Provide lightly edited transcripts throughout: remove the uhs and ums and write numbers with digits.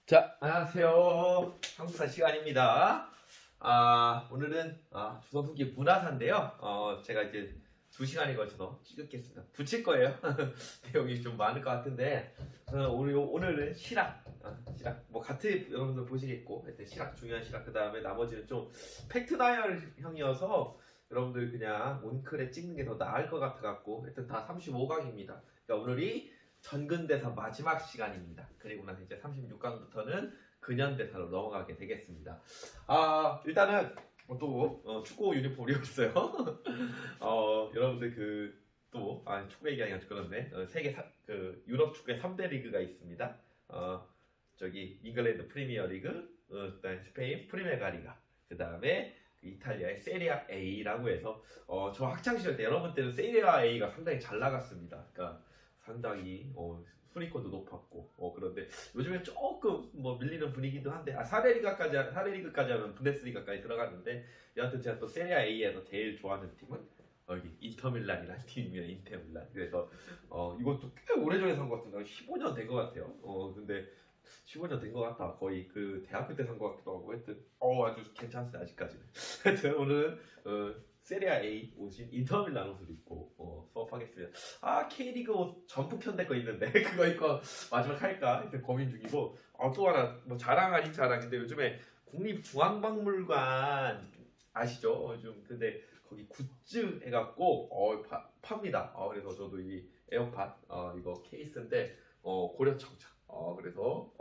자, 안녕하세요. 한국사 시간입니다. 오늘은 조선 후기 문화사인데요. 제가 이제 2시간에 걸쳐서 찍겠습니다. 붙일 거예요. 내용이 좀 많을 것 같은데, 오늘은 실학, 실학. 뭐 같은 여러분들 보시겠고, 하여튼 실학, 중요한 실학. 그 다음에 나머지는 좀 팩트 다이어리형이어서 여러분들 그냥 온클에 찍는 게 더 나을 것 같아갖고, 하여튼 다 35강입니다. 그러니까 오늘이 전근대사 마지막 시간입니다. 그리고 나서 이제 36강부터는 근현대사로 넘어가게 되겠습니다. 일단은 또 축구 유니폼을 입었어요. 여러분들 축구 얘기하기가 좀 그런데 유럽 축구의 3대 리그가 있습니다. 저기 잉글랜드 프리미어 리그, 그다음에 스페인 프리메가 리가, 그다음에 이탈리아의 세리아 A라고 해서 저 학창 시절 때 여러분 때는 세리아 A가 상당히 잘 나갔습니다. 그러니까 상당히 순위권도 높았고 그런데 요즘에 조금 뭐 밀리는 분위기도 한데 4대 리그까지 하면 분데스리가까지 들어갔는데 여하튼 제가 또 세리아 A에서 제일 좋아하는 팀은 여기 인터밀란이라는 팀이에요. 인터밀란. 그래서 이것도 꽤 오래전에 산 것 같은데 15년 된 것 같아요. 근데 15년 된 것 같다. 거의 그 대학교 때 산 것 같기도 하고 하여튼 아주 괜찮았어요 아직까지는. 하여튼 오늘은 세리아 A 오신 인터밀란 옷을 입고 수업하겠습니다. K리그 옷 전북 현대 거 있는데 그거 입고 마지막 할까 이렇게 고민 중이고 또 하나 뭐 자랑 아닌 자랑인데 요즘에 국립중앙박물관 아시죠? 요즘 근데 거기 굿즈 해갖고 팝니다. 그래서 저도 이 에어팟 이거 케이스인데 고려청차 그래서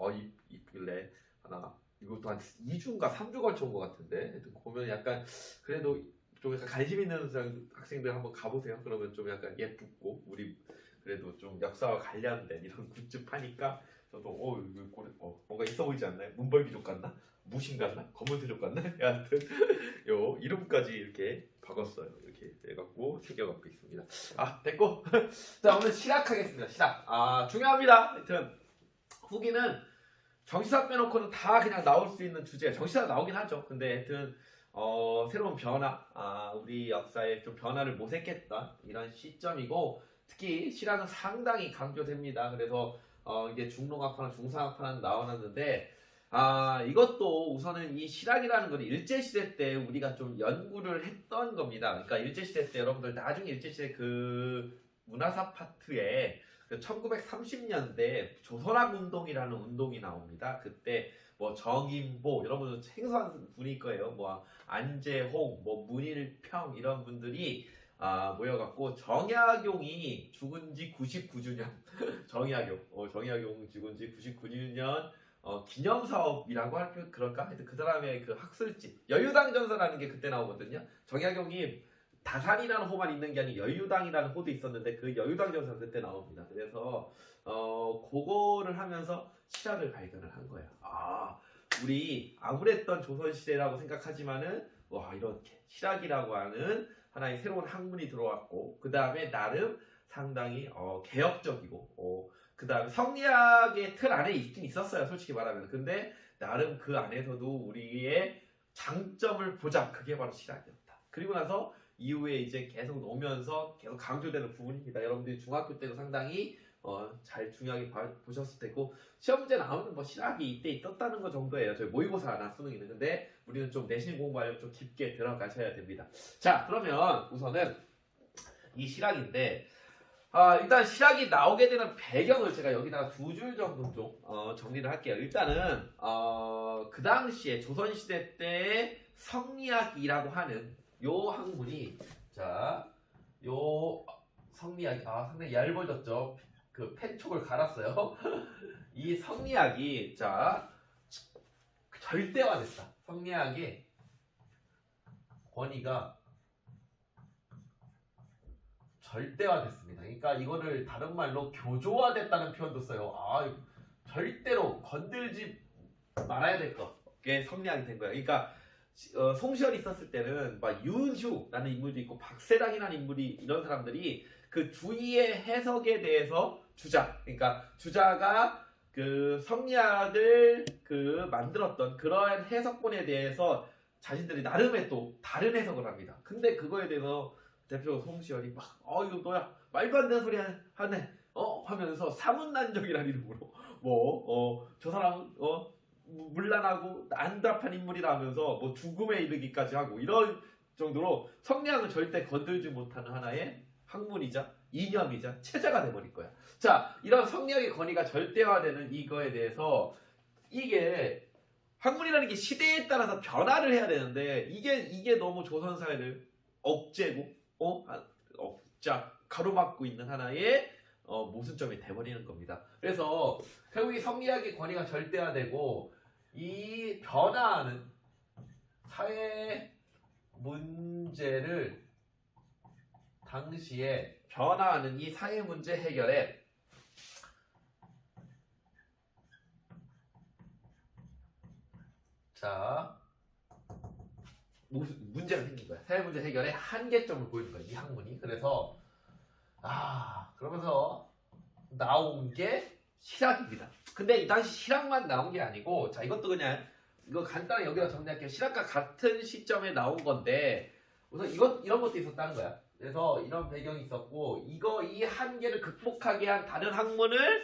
이길래 하나 이것도 한 2주인가 3주 걸쳐 온 것 같은데 보면 약간 그래도 좀 약간 관심 있는 학생들 한번 가보세요. 그러면 좀 약간 예쁘고 우리 그래도 좀 역사와 관련된 이런 굿즈 파니까 저도 이거 뭔가 있어 보이지 않나요? 문벌귀족 같나? 무신 같나? 검은새족 같나? 여하튼 요 이름까지 이렇게 박았어요. 이렇게 해갖고 새겨갖고 있습니다. 됐고 자 오늘 실학하겠습니다. 실학 중요합니다. 하여튼 후기는 정시사 빼놓고는 다 그냥 나올 수 있는 주제가 정시사 나오긴 하죠. 근데 하여튼 새로운 변화, 우리 역사에 좀 변화를 모색했던 이런 시점이고 특히 실학은 상당히 강조됩니다. 그래서 이제 중록학파나 중상학파는 나와놨는데 이것도 우선은 이 실학이라는 건 일제시대 때 우리가 좀 연구를 했던 겁니다. 그러니까 일제시대 때 여러분들 나중에 일제시대 그 문화사 파트에 1930년대 조선학 운동이라는 운동이 나옵니다. 그때 뭐 정인보 여러분 생소한 분일 거예요. 뭐 안재홍, 뭐 문일평 이런 분들이 모여갖고 정약용이 죽은 지 99주년 정약용 죽은 지 99주년 기념사업이라고 할까 그럴까? 하여튼 그 사람의 그 학술집 여유당전서라는 게 그때 나오거든요. 정약용이 다산이라는 호만 있는 게 아니라 여유당이라는 호도 있었는데 그 여유당전서 그때 나옵니다. 그래서 그거를 하면서 실학을 발견을 한 거예요. 우리 아무랬던 조선시대라고 생각하지만은 이렇게 실학이라고 하는 하나의 새로운 학문이 들어왔고 그 다음에 나름 상당히 개혁적이고 그 다음에 성리학의 틀 안에 있긴 있었어요. 솔직히 말하면. 근데 나름 그 안에서도 우리의 장점을 보자. 그게 바로 실학이었다. 그리고 나서 이후에 이제 계속 오면서 계속 강조되는 부분입니다. 여러분들이 중학교 때도 상당히 잘 중요하게 보셨을 테고 시험 문제 나오는 뭐 실학이 이때 있었다는 거 정도예요. 저희 모의고사 하나 수능이는. 근데 우리는 좀 내신 공부하려면 좀 깊게 들어가셔야 됩니다. 자 그러면 우선은 이 실학인데 일단 실학이 나오게 되는 배경을 제가 여기다가 2줄 정도 좀 정리를 할게요. 일단은 그 당시에 조선시대 때의 성리학이라고 하는 요 학문이 요 성리학이 상당히 얇아졌죠. 그 펜촉을 갈았어요. 이 성리학이 절대화됐다. 성리학의 권위가 절대화됐습니다. 그러니까 이거를 다른 말로 교조화됐다는 표현도 써요. 절대로 건들지 말아야 될 것게 성리학이 된 거예요. 그러니까 송시열이 있었을 때는 막 윤휴라는 인물도 있고 박세랑이라는 인물이 이런 사람들이 그 주의의 해석에 대해서 그러니까 주자가 그 성리학을 만들었던 그러한 해석본에 대해서 자신들이 나름의 또 다른 해석을 합니다. 근데 그거에 대해서 대표 송시열이 막 이거 뭐야 말도 안 되는 소리 하네 하면서 사문난정이라는 이름으로 저 사람은 문란하고 안답한 인물이라 하면서 뭐 죽음에 이르기까지 하고 이런 정도로 성리학은 절대 건들지 못하는 하나의 학문이자 이념이자 체제가 돼버릴 거야. 자, 이런 성리학의 권위가 절대화되는 이거에 대해서 이게 학문이라는 게 시대에 따라서 변화를 해야 되는데 이게 너무 조선 사회를 억제고 억자 가로막고 있는 하나의 모순점이 돼버리는 겁니다. 그래서 결국 이 성리학의 권위가 절대화되고 이 변화하는 사회 문제를 당시에 변화하는 이 사회 문제 해결에 문제가 생긴 거야. 사회 문제 해결에 한계점을 보이는 거야. 이 학문이. 그래서 그러면서 나온 게 실학입니다. 근데 이 당시 실학만 나온 게 아니고 이것도 그냥 이거 간단히 여기다 정리할게요. 실학과 같은 시점에 나온 건데 우선 이런 것도 있었다는 거야. 그래서 이런 배경이 있었고 이 한계를 극복하게 한 다른 학문을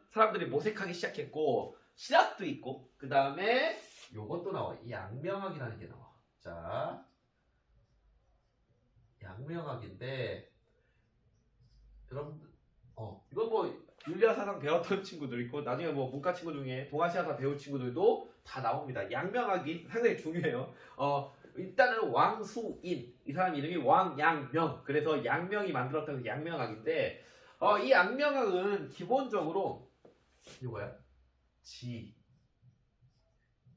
사람들이 모색하기 시작했고 실학도 있고 그 다음에 요것도 나와. 이 양명학이라는 게 나와. 자, 양명학인데 여러분들 이건 뭐 율리아 사상 배웠던 친구들 있고 나중에 뭐 문과 친구 중에 동아시아사 배운 친구들도 다 나옵니다. 양명학이 상당히 중요해요. 일단은 왕수인 이 사람 이름이 왕양명. 그래서 양명이 만들었다고 양명학인데 이 양명학은 기본적으로 이거야. 지,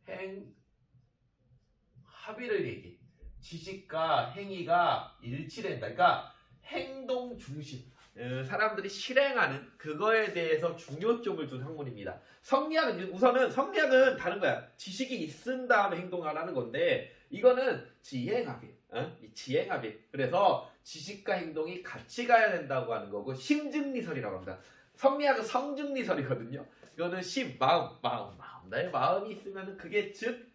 행, 합의를 얘기해. 지식과 행위가 일치된다. 그러니까 행동 중심. 사람들이 실행하는 그거에 대해서 중요점을 둔 학문입니다. 성리학은 다른 거야. 지식이 있은 다음에 행동하라는 건데 이거는 지행합의. 지행합의. 그래서 지식과 행동이 같이 가야 된다고 하는 거고 심증리설이라고 합니다. 성리학은 성증리설이거든요. 이거는 마음. 나의 마음이 있으면 그게 즉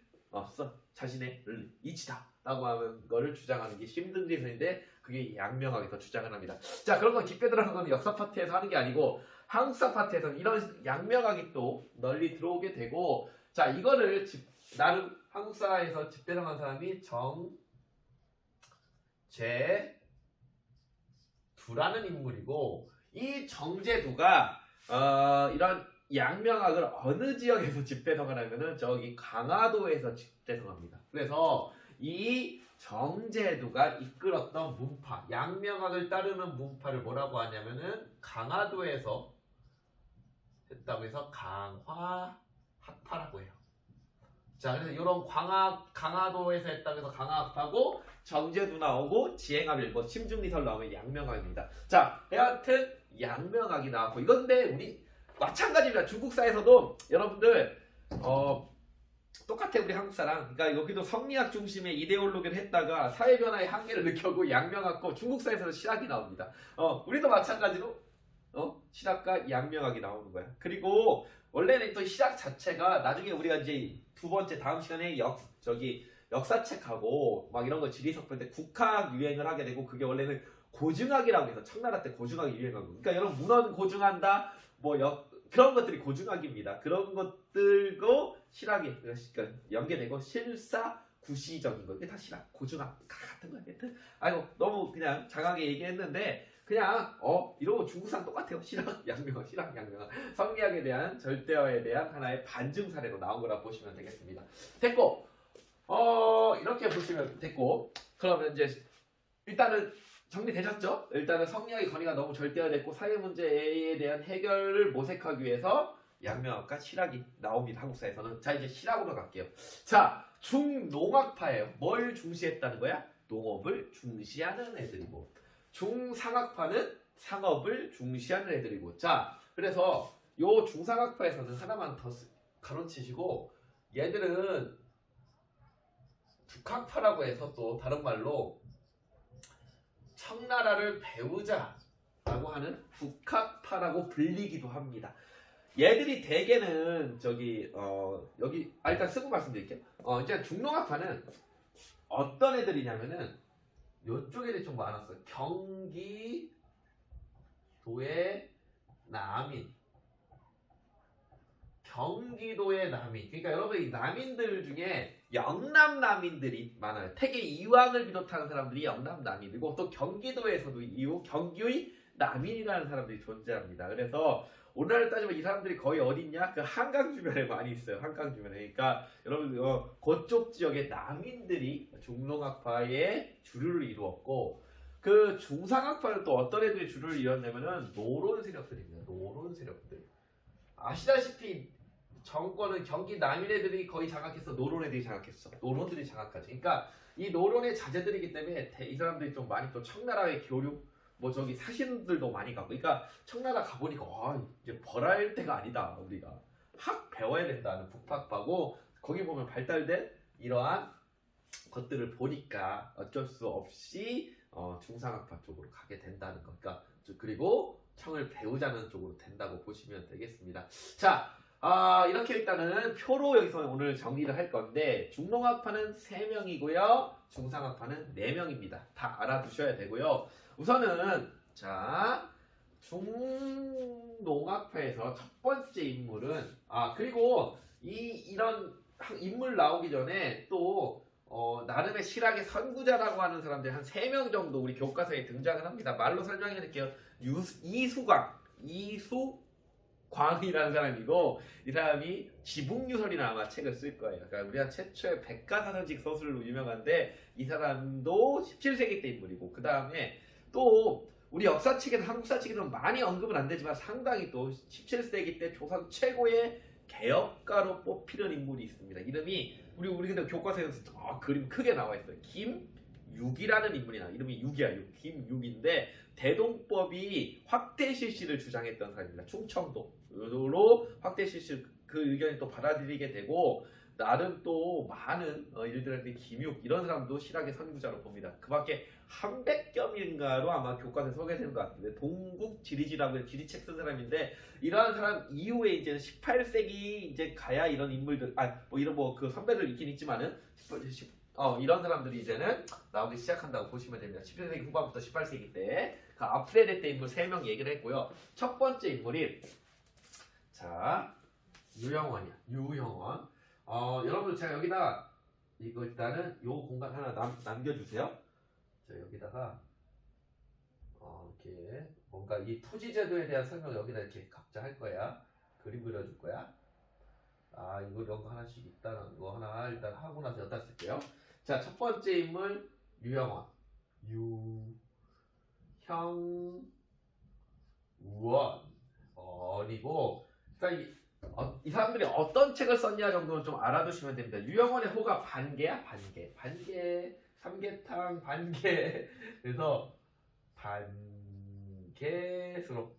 자신의 이치다 라고 하는 거를 주장하는 게 심증리설인데 그게 양명학에서 주장을 합니다. 자, 그런 건 깊게 들어가는 건 역사 파트에서 하는 게 아니고 한국사 파트에서는 이런 양명학이 또 널리 들어오게 되고 자, 이거를 나름 한국사에서 집대성한 사람이 정제두라는 인물이고 이 정제두가 이런 양명학을 어느 지역에서 집대성을 하면은 저기 강화도에서 집대성합니다. 그래서 이 정제두가 이끌었던 문파, 양명학을 따르는 문파를 뭐라고 하냐면은 강화도에서 했다고 해서 강화학파라고 해요. 자, 그래서 이런 강화도에서 했다고 해서 강화학파고 정제두 나오고 지행합일, 심중리설 나오면 양명학입니다. 자, 여하튼 양명학이 나왔고 이건데 우리 마찬가지입니다. 중국사에서도 여러분들 똑같아 우리 한국 사람. 그러니까 여기도 성리학 중심의 이데올로기를 했다가 사회 변화의 한계를 느꼈고 양명학과 중국사에서는 실학이 나옵니다. 우리도 마찬가지로 실학과 양명학이 나오는 거야. 그리고 원래는 또 실학 자체가 나중에 우리가 이제 두 번째 다음 시간에 역사책하고 막 이런 거 지리석볼 때 국학 유행을 하게 되고 그게 원래는 고증학이라고 해서 청나라 때 고증학이 유행하고 그러니까 여러분 문헌 고증한다 그런 것들이 고증학입니다. 그런 것들고 실학이 그러니까 연계되고 실사구시적인 거 이게 다 실학 고증학 같은 거야. 아이고 너무 그냥 장하게 얘기했는데 그냥 이러고 중국사랑 똑같아요. 실학 양명학 성리학에 대한 절대화에 대한 하나의 반증 사례로 나온 거라 보시면 되겠습니다. 됐고 이렇게 보시면 됐고 그러면 이제 일단은 정리되셨죠? 일단은 성리학의 권위가 너무 절대화됐고 사회 문제에 대한 해결을 모색하기 위해서 양명학과 실학이 나옵니다. 한국사에서는. 자, 이제 실학으로 갈게요. 자, 중농학파예요. 뭘 중시했다는 거야? 농업을 중시하는 애들이고 중상학파는 상업을 중시하는 애들이고 자, 그래서 요 중상학파에서는 하나만 더 가로치시고 얘들은 북학파라고 해서 또 다른 말로 청나라를 배우자라고 하는 북학파라고 불리기도 합니다. 얘들이 대개는 여기 일단 쓰고 말씀드릴게요. 이제 중농학파는 어떤 애들이냐면은 요쪽 애들이 좀 많았어요. 경기도의 남인 경기도의 남인. 그러니까 여러분 이 남인들 중에 영남 남인들이 많아요. 태계 이왕을 비롯하는 사람들이 영남 남인이고 또 경기도에서도 이후 경기의 남인이라는 사람들이 존재합니다. 그래서 오늘날 따지면 이 사람들이 거의 어디 있냐? 그 한강 주변에 많이 있어요. 한강 주변에. 그러니까 여러분 그쪽 지역의 남인들이 중농학파의 주류를 이루었고 그 중상학파는 또 어떤 애들이 주류를 이뤘냐면은 노론 세력들입니다. 노론 세력들. 아시다시피 정권은 경기 남인 애들이 거의 장악했어. 노론 애들이 장악했어. 노론들이 장악하지. 그러니까 이 노론의 자제들이기 때문에 이 사람들이 좀 많이 또 청나라의 교류 뭐 저기 사신들도 많이 가고 그러니까 청나라 가보니까 이제 벌할 때가 아니다. 우리가 학 배워야 된다는 북학파고 거기 보면 발달된 이러한 것들을 보니까 어쩔 수 없이 중상학파 쪽으로 가게 된다는 거. 그러니까 그리고 청을 배우자는 쪽으로 된다고 보시면 되겠습니다. 자, 이렇게 일단은 표로 여기서 오늘 정리를 할 건데 중농학파는 3명이고요. 중상학파는 4명입니다. 다 알아두셔야 되고요. 우선은 자 중농학파에서 첫 번째 인물은 그리고 이런 인물 나오기 전에 또 나름의 실학의 선구자라고 하는 사람들이 한 3명 정도 우리 교과서에 등장을 합니다. 말로 설명해 드릴게요. 이수광이라는 사람이고 이 사람이 지붕유설이라는 아마 책을 쓸 거예요. 그러니까 우리가 최초의 백과사전직 서술로 유명한데 이 사람도 17세기 때 인물이고 그 다음에 또 우리 역사책에도 한국사책에도 많이 언급은 안 되지만 상당히 또 17세기 때 조선 최고의 개혁가로 뽑히는 인물이 있습니다. 이름이 우리 근데 교과서에서 그림 크게 나와 있어요. 김육이라는 인물이 나와요. 이름이 육이야. 김육인데 대동법이 확대 실시를 주장했던 사람입니다. 충청도로 확대 실시 그 의견이 또 받아들이게 되고 나름 또 많은 일들한테 김육 이런 사람도 실학의 선구자로 봅니다. 그 밖에 한백겸인가로 아마 교과서에 소개되는 것 같은데 동국 지리지라고 지리책 쓴 사람인데 이러한 사람 이후에 이제 18세기 이제 가야 이런 인물들 이런 그 선배들 있긴 있지만은 이런 사람들이 이제는 나오기 시작한다고 보시면 됩니다. 17세기 후반부터 18세기 때 그 아프레데 때 인물 3명 얘기를 했고요. 첫 번째 인물이 자 유영원이야. 유영원. 여러분 제가 여기다 이거 일단은 요 공간 하나 남겨주세요. 자 여기다가 이렇게 뭔가 이 토지제도에 대한 설명 여기다 이렇게 각자 할 거야. 그림 그려줄 거야. 이거 이런 거 하나씩 있다는 거 하나 일단 하고 나서 여기다 쓸게요. 자 첫 번째 인물 유영원. 유형원이고 그러니까 이 사람들이 어떤 책을 썼냐 정도는 좀 알아두시면 됩니다. 유영원의 호가 반개야. 반개 삼계탕 반개 그래서 반개수록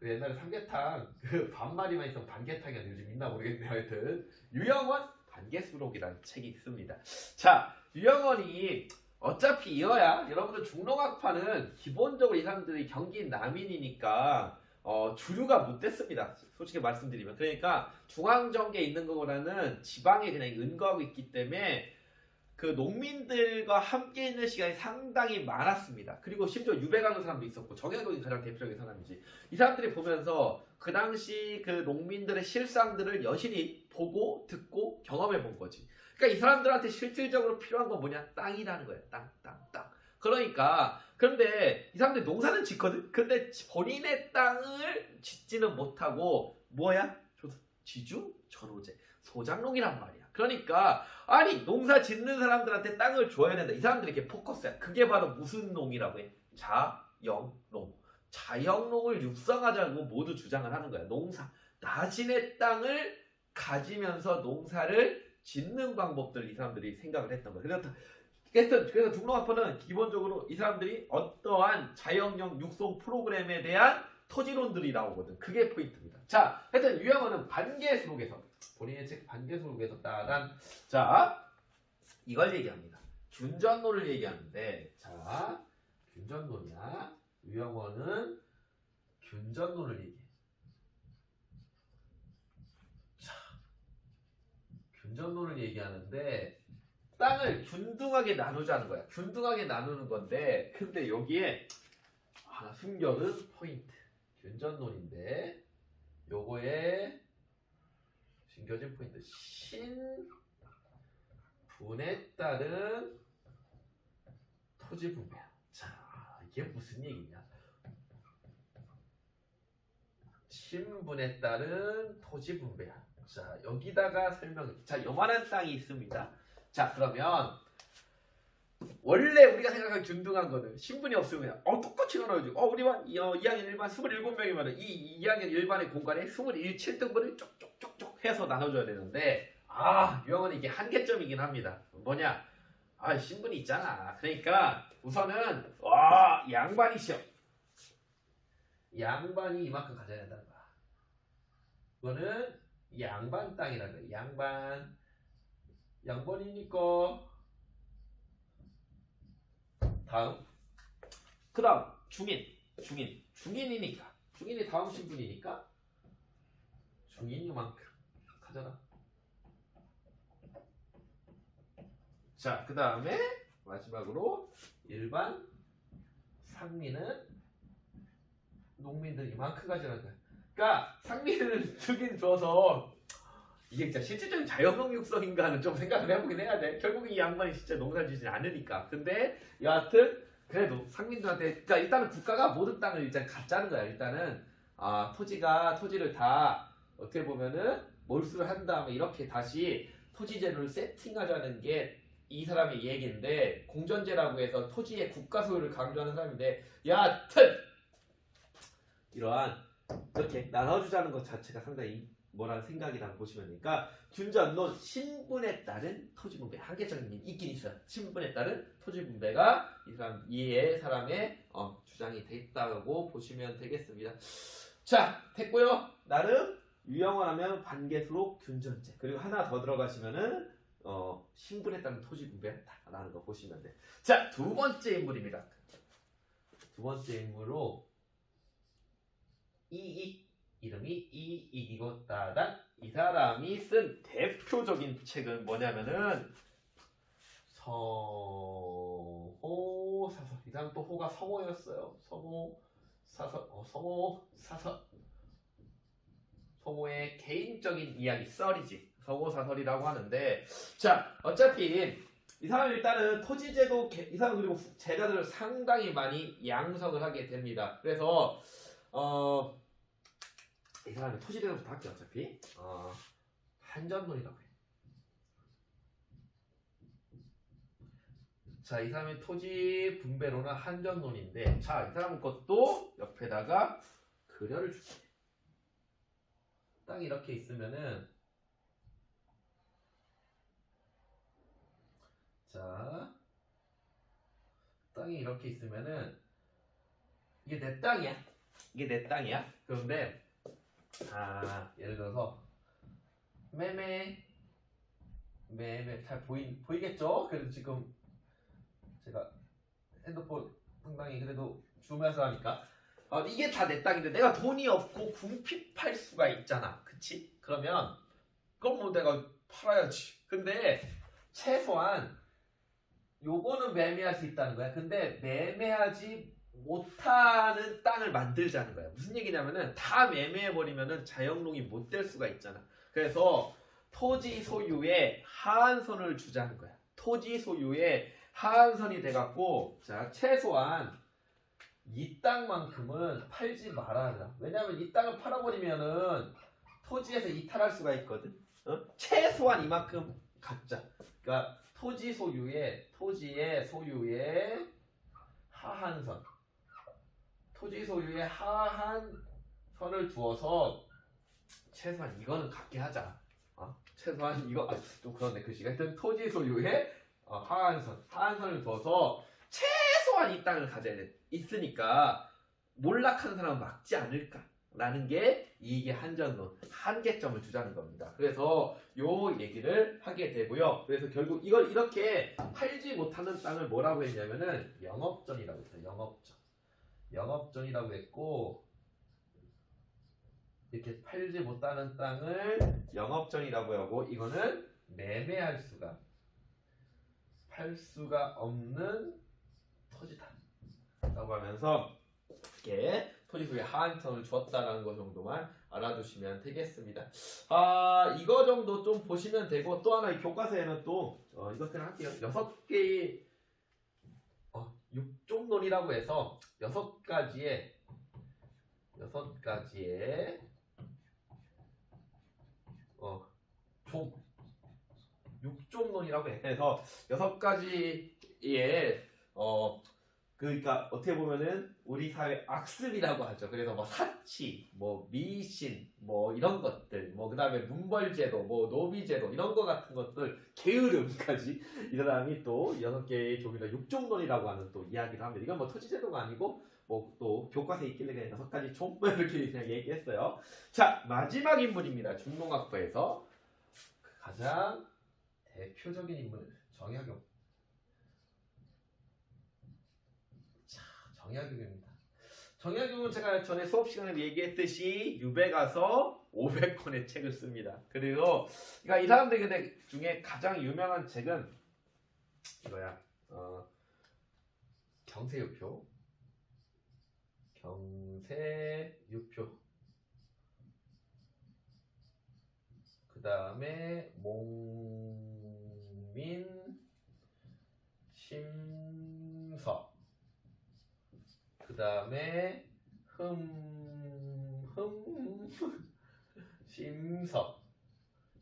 옛날에 삼계탕 그 반마리만 있으면 반개탕이었는데 요즘 있나 모르겠네요. 하여튼 유영원 반개수록이라는 책이 있습니다. 자 유영원이 어차피 이어야 여러분들 중농학파는 기본적으로 이 사람들이 경기 남인이니까 주류가 못 됐습니다. 솔직히 말씀드리면. 그러니까 중앙정계에 있는 것보다는 지방에 그냥 은거하고 있기 때문에 그 농민들과 함께 있는 시간이 상당히 많았습니다. 그리고 심지어 유배가는 사람도 있었고 정약용이 가장 대표적인 사람이지. 이 사람들이 보면서 그 당시 그 농민들의 실상들을 여실히 보고 듣고 경험해 본 거지. 그러니까 이 사람들한테 실질적으로 필요한 건 뭐냐? 땅이라는 거야. 땅. 그러니까 그런데 이 사람들이 농사는 짓거든. 근데 본인의 땅을 짓지는 못하고 뭐야? 지주 전호제 소장농이란 말이야. 그러니까 아니 농사 짓는 사람들한테 땅을 줘야 된다. 이 사람들이 이렇게 포커스야. 그게 바로 무슨 농이라고 해? 자영농. 자영농을 육성하자고 모두 주장을 하는 거야. 농사 나진의 땅을 가지면서 농사를 짓는 방법들을 이 사람들이 생각을 했던 거야. 그래서 중농학파는 기본적으로 이 사람들이 어떠한 자영용 육성 프로그램에 대한 토지론들이 나오거든. 그게 포인트입니다. 자, 하여튼 유영원은 반개수록에서 본인의 책 반개수록에서 따란 자 이걸 얘기합니다. 균전론을 얘기하는데 자 균전론이야. 유영원은 균전론을 얘기해. 자 균전론을 얘기하는데 땅을 균등하게 나누자는 거야. 균등하게 나누는 건데 근데 여기에 하나 숨겨둔 포인트. 균전론인데 요거에 숨겨진 포인트. 신분에 따른 토지 분배. 자, 이게 무슨 얘기냐? 신분에 따른 토지 분배야. 자, 여기다가 자, 요만한 땅이 있습니다. 자, 그러면 원래 우리가 생각하는 균등한 거는 신분이 없으면 똑같이 나눠야지. 우리 반 2학년 1반 27명이면 이 2학년 1반의 공간에 27등분을 쪽쪽쪽쪽 해서 나눠줘야 되는데 유형은 이게 한계점이긴 합니다. 뭐냐? 신분이 있잖아. 그러니까 우선은 양반이시여. 양반이 이만큼 가져야 된다는 거야. 이거는 양반 땅이라는 거야. 양반이니까. 다음. 그 다음 중인이니까 중인이 다음 신분이니까 중인 이만큼 가져라. 자, 그 다음에 마지막으로 일반 상민은 농민들 이만큼 가져라는 거야. 그러니까 상민을 주긴 줘서 이게 진짜 실질적인 자연농 육성인가는 좀 생각을 해보긴 해야 돼. 결국 이 양반이 진짜 농사 지진 않으니까. 근데 여하튼 그래도 상민들한테, 그러니까 일단은 국가가 모든 땅을 일단 갖자는 거야. 일단은 토지를 다 어떻게 보면은 몰수를 한 다음에 이렇게 다시 토지제도를 세팅하자는 게 이 사람의 얘기인데, 공전제라고 해서 토지의 국가 소유를 강조하는 사람인데, 여하튼 이러한 이렇게 나눠주자는 것 자체가 상당히 뭐라는 생각이라고 보시면 되니까, 균전론 신분에 따른 토지 분배 한계점이 있긴 있어요. 신분에 따른 토지 분배가 이 사람의 주장이 됐다고 보시면 되겠습니다. 자, 됐고요. 나름 유형을 하면 반개수록 균전제, 그리고 하나 더 들어가시면은 신분에 따른 토지 분배라는 거 보시면 돼. 자, 두 번째 인물입니다. 두 번째 인물로 이름이 이익이고 따단. 이 사람이 쓴 대표적인 책은 뭐냐면은 서호사설. 이 사람 또 호가 성호였어요. 성호의 개인적인 이야기, 썰이지. 서호사설이라고 하는데, 자, 어차피 이 사람은 일단은 토지제도, 이 사람 그리고 제자들을 상당히 많이 양성을 하게 됩니다. 그래서 이 사람이 토지제도부터 할게. 어차피 한전론이라고 해. 자, 이 사람의 토지 분배론은 한전론인데, 자, 이 사람 것도 옆에다가 그려를 줄게. 땅이 이렇게 있으면은, 자, 땅이 이렇게 있으면은 이게 내 땅이야. 이게 내 땅이야. 그런데 예를 들어서 매매 잘 보이겠죠? 그래도 지금 제가 핸드폰 상당히 그래도 줌해서 하니까 이게 다 내 땅인데 내가 돈이 없고 궁핍할 수가 있잖아. 그치? 그러면 그럼 뭐 내가 팔아야지. 근데 최소한 요거는 매매할 수 있다는 거야. 근데 매매하지 못하는 땅을 만들자는 거야. 무슨 얘기냐면은 다 매매해버리면은 자영농이 못 될 수가 있잖아. 그래서 토지 소유에 하한선을 주자는 거야. 토지 소유에 하한선이 돼갖고, 자, 최소한 이 땅만큼은 팔지 말아라. 왜냐면 이 땅을 팔아버리면은 토지에서 이탈할 수가 있거든. 최소한 이만큼 갖자. 그러니까 토지의 소유의 하한선. 토지 소유의 하한선을 두어서 최소한 이거는 갖게 하자. 최소한 이거 좀 그런데 글씨가. 하여튼 토지 소유의 하한선을 두어서 최소한 이 땅을 가져야 돼. 있으니까 몰락하는 사람은 막지 않을까라는 게 이게 한전론, 한계점을 주자는 겁니다. 그래서 요 얘기를 하게 되고요. 그래서 결국 이걸 이렇게 팔지 못하는 땅을 뭐라고 했냐면은 영업전이라고 했어요. 영업전이라고 했고, 이렇게 팔지 못하는 땅을 영업전이라고 하고, 이거는 매매할 수가, 팔 수가 없는 토지다 라고 하면서 이렇게 토지 소유의 하한선을 주었다라는 것 정도만 알아두시면 되겠습니다. 이거 정도 좀 보시면 되고, 또 하나 이 교과서에는 또 이것들 할게요. 6개의 육종론이라고 해서 6가지의 육종론이라고 해서 6가지의 그러니까 어떻게 보면은 우리 사회 악습이라고 하죠. 그래서 뭐 사치, 뭐 미신, 뭐 이런 것들, 뭐 그다음에 문벌제도, 뭐 노비제도 이런 거 같은 것들 게으름까지 이 사람이 또 6개의 종이라 육종론이라고 하는 또 이야기를 합니다. 이건 뭐 토지제도가 아니고 뭐 또 교과서에 있길래 그냥 6가지 종 이렇게 그냥 얘기했어요. 자, 마지막 인물입니다. 중농학부에서 가장 대표적인 인물 정약용. 정약용입니다. 정약용은 제가 전에 수업 시간에 얘기했듯이 유배 가서 500권의 책을 씁니다. 그리고 그러니까 이 사람들 근데 중에 가장 유명한 책은 이거야. 경세유표. 그 다음에 몽민심서. 그 다음에 심서.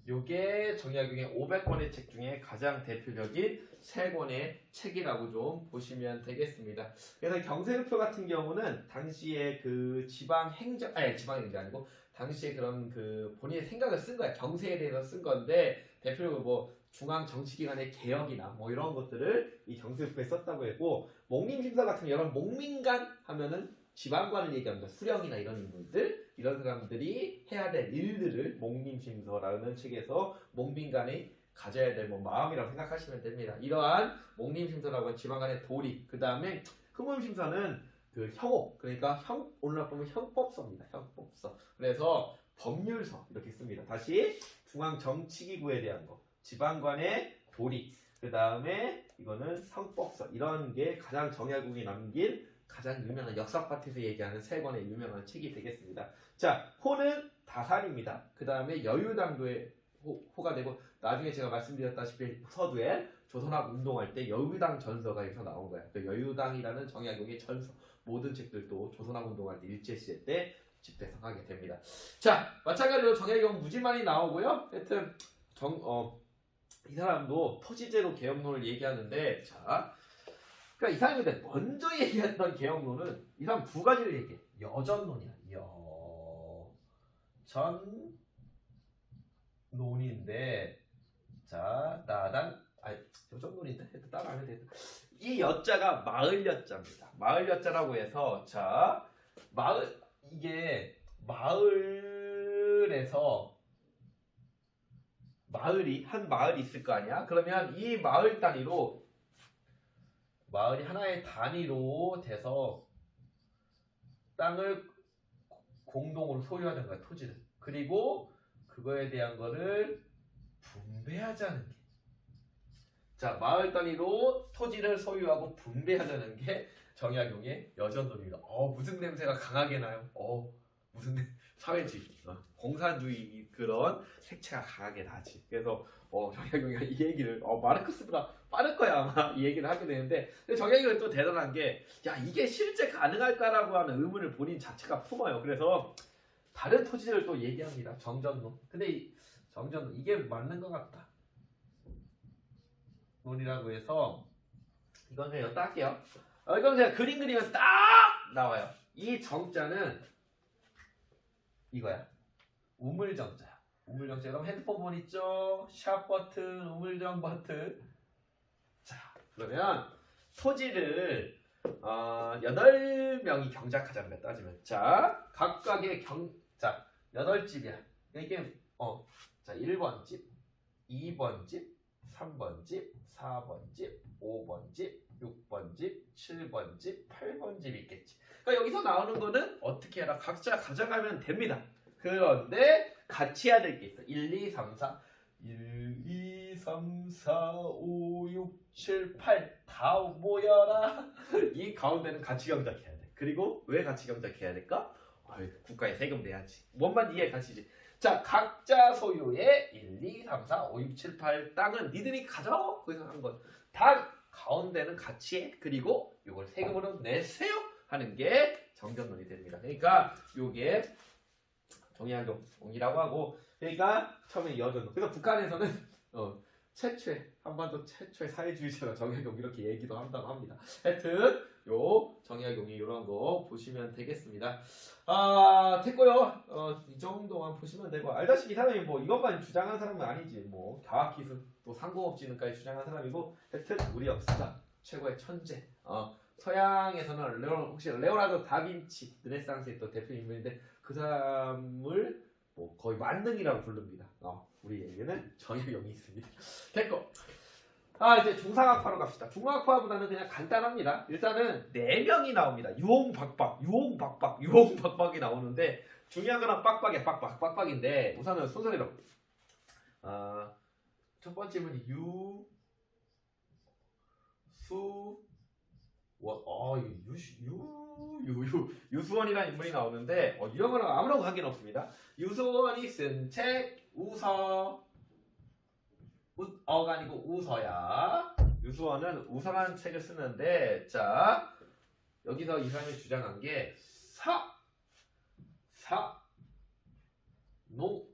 요게 정약용의 500권의 책 중에 가장 대표적인 3권의 책이라고 좀 보시면 되겠습니다. 그래서 경세유표 같은 경우는 당시에 그 지방행정 아니고 당시에 그런 그 본인의 생각을 쓴 거야. 경세에 대해서 쓴 건데 대표적으로 뭐 중앙정치기관의 개혁이나 뭐 이런 것들을 이 경세유표에 썼다고 했고, 몽민심서 같은 이런 몽민관 하면은 지방관을 얘기합니다. 수령이나 이런 인물들, 이런 사람들이 해야 될 일들을 몽민심서라는 책에서 몽민간이 가져야 될 뭐 마음이라고 생각하시면 됩니다. 이러한 몽민심서라고 하는 지방간의 도리, 그 다음에 흠음심서는 그 형호, 그러니까 오늘날 보면 형법서입니다. 형법서. 그래서 법률서 이렇게 씁니다. 다시 중앙정치기구에 대한 거, 지방관의 도리, 그 다음에 이거는 형법서, 이런 게 가장 정약용이 남긴 가장 유명한 역사 파트에서 얘기하는 3권의 유명한 책이 되겠습니다. 자, 호는 다산입니다. 그 다음에 여유당도의 호가 되고, 나중에 제가 말씀드렸다시피 서두에 조선학 운동할 때 여유당 전서가 여기서 나온 거야. 그 여유당이라는 정약용의 전서, 모든 책들도 조선학 운동할 때 일제시대 때 집대성하게 됩니다. 자, 마찬가지로 정약용 무지만이 나오고요. 하여튼 이 사람도 토지제도 개혁론을 얘기하는데, 자, 그러니까 이 사람이 먼저 얘기했던 개혁론은 이 사람 2가지를 얘기해. 여전론이야. 여전론인데, 자, 여전론인데 따라하면 되겠다. 이 여자가 마을 여자입니다. 마을 여자라고 해서, 자, 이게 마을에서 한 마을이 있을 거 아니야? 그러면 이 마을 단위로 마을이 하나의 단위로 돼서 땅을 공동으로 소유하는 거야, 토지를. 그리고 그거에 대한 거를 분배하자는 게. 자, 마을 단위로 토지를 소유하고 분배하자는 게 정약용의 여전론입니다. 무슨 냄새가 강하게 나요? 무슨 사회주의, 공산주의 그런 색채가 강하게 나지. 그래서 정약용이 이 얘기를 마르크스보다 빠를 거야 아마 이 얘기를 하게 되는데, 근데 정약용은 또 대단한 게, 야, 이게 실제 가능할까라고 하는 의문을 본인 자체가 품어요. 그래서 다른 토지를 또 얘기합니다. 정전론. 근데 이 정전론 이게 맞는 것 같다 논이라고 해서 이건 그냥 여기다 할게요. 이건 그냥 그림 그리면 딱 나와요. 이 정자는 이거야. 우물정자야. 우물정자. 여러분 핸드폰 본 있죠? 샵 버튼, 우물정 버튼. 자, 그러면 토지를 8명이 경작하자는 거야, 따지면. 자, 각각의 8집이야. 이게 자, 1번 집, 2번 집, 3번 집, 4번 집, 5번 집, 6번 집, 7번 집, 8번 집 있겠지. 그러니까 여기서 나오는 거는 어떻게 해라? 각자 가져가면 됩니다. 그런데 같이 해야 될 게 있어. 1, 2, 3, 4. 1, 2, 3, 4, 5, 6, 7, 8. 다 모여라. 이 가운데는 같이 경작해야 돼. 그리고 왜 가치 경작해야 될까? 국가에 세금 내야지. 뭔만 이해 가치지. 자, 각자 소유의 1, 2, 3, 4, 5, 6, 7, 8 땅은 니들이 가져. 거기서 한 것. 단 가운데는 가치에 그리고 이걸 세금으로 내세요 하는 게 정견론이 됩니다. 그러니까 요게 정의학용이라고 하고, 그러니까 처음에 여전. 그래서 북한에서는 최초의 한반도 최초의 사회주의자가 정의학용 이렇게 얘기도 한다고 합니다. 하여튼 요 정의학용이 이런 거 보시면 되겠습니다. 됐고요. 이 정도만 보시면 되고, 알다시피 이 사람이 뭐 이것만 주장한 사람은 아니지. 뭐 과학기술 또 상공업진흥까지 주장한 사람이고, 하여튼 우리 역사 최고의 천재. 서양에서는 혹시 레오나르도 다빈치 르네상스의 또 대표 인물인데 그 사람을 뭐 거의 만능이라고 부릅니다. 우리에게는 정의용이 있습니다. 됐고, 이제 중상학파로 갑시다. 중학파보다는 그냥 간단합니다. 일단은 4명이 나옵니다. 유홍박박이 나오는데 중요한 거는 빡빡이야. 빡빡인데 우선은 순서대로 첫 번째 분이 유수원이라는 인물이 나오는데 이런 거랑 아무런 관계는 없습니다. 유수원이 쓴 책 어가 아니고 우서야. 유수원은 우서라는 책을 쓰는데, 자 여기서 이 사람이 주장한 게 노공상,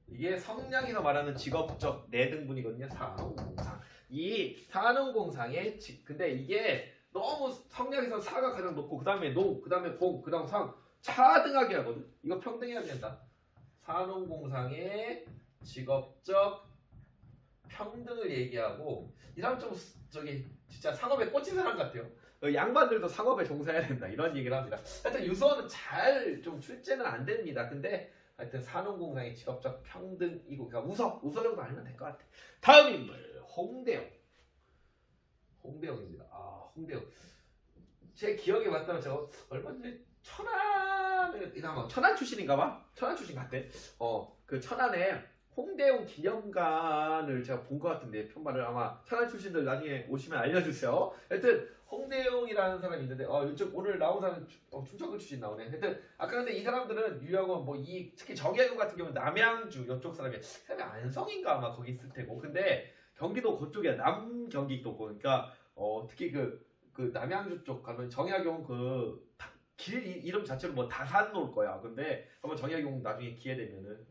이게 성량에서 말하는 직업적 4등분이거든요. 산업공상. 이 산업공상의 근데 이게 너무 성량에서 사가 가장 높고 그 다음에 노, 그 다음에 공, 그 다음 상 차등하게 하거든. 이거 평등해야 된다. 산업공상의 직업적 평등을 얘기하고, 이 사람 좀 진짜 상업에 꽂힌 사람 같아요. 양반들도 상업에 종사해야 된다 이런 얘기를 합니다. 하여튼 유서원은 잘 좀 출제는 안 됩니다. 근데 하여튼 산업공상의 직업적 평등이고, 그러니까 우서 정도 알면 될 것 같아. 다음 인물 홍대영입니다. 홍대영. 제 기억에 맞다면 제가 얼마 전에 천안 출신인가봐. 천안 출신 같대. 그 천안에 홍대용 기념관을 제가 본 것 같은데, 편말을 아마 천안 출신들 나중에 오시면 알려주세요. 하여튼 홍대용이라는 사람이 있는데 이쪽 오늘 나온 사람은 충청도 출신 나오네. 하여튼 아까 근데 이 사람들은 유학원 특히 정의학원 같은 경우는 남양주 이쪽 사람이 안성인가 아마 거기 있을 테고, 근데 경기도 그쪽이야. 남경기도. 그러니까 특히 그 남양주 쪽 가면 정의학용 길 이름 자체로 뭐 다산 놓을 거야. 근데 한번 정의학용 나중에 기회 되면은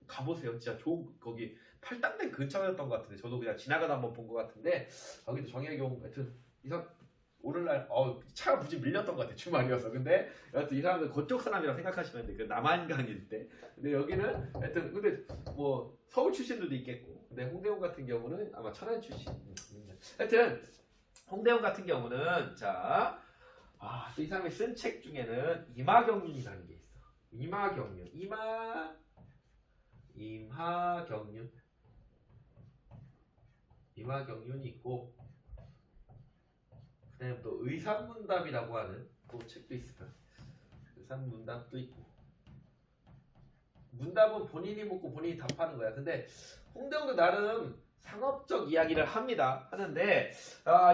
가보세요. 진짜 좋은, 거기 팔당댐 근처였던 것 같은데 저도 그냥 지나가다 한번 본 것 같은데, 여기도 정의학용 하여튼 이상 오늘날 차가 무지 밀렸던 것 같아. 주말이어서. 근데 여하튼 이 사람들 그쪽 사람이라고 생각하시면 돼. 그 남한강일 때. 근데 여기는 하여튼 근데 뭐 서울 출신들도 있겠고, 근데 홍대용 같은 경우는 아마 천안 출신. 하여튼 홍대용 같은 경우는 또 이 사람이 쓴 책 중에는 임하경륜이라는 게 있어. 임하경륜이 있고, 그다음에 또 의산문답이라고 하는 또 책도 있을 거야. 의산문답도 있고, 문답은 본인이 묻고 본인이 답하는 거야. 근데 홍대용도 나름 상업적 이야기를 하는데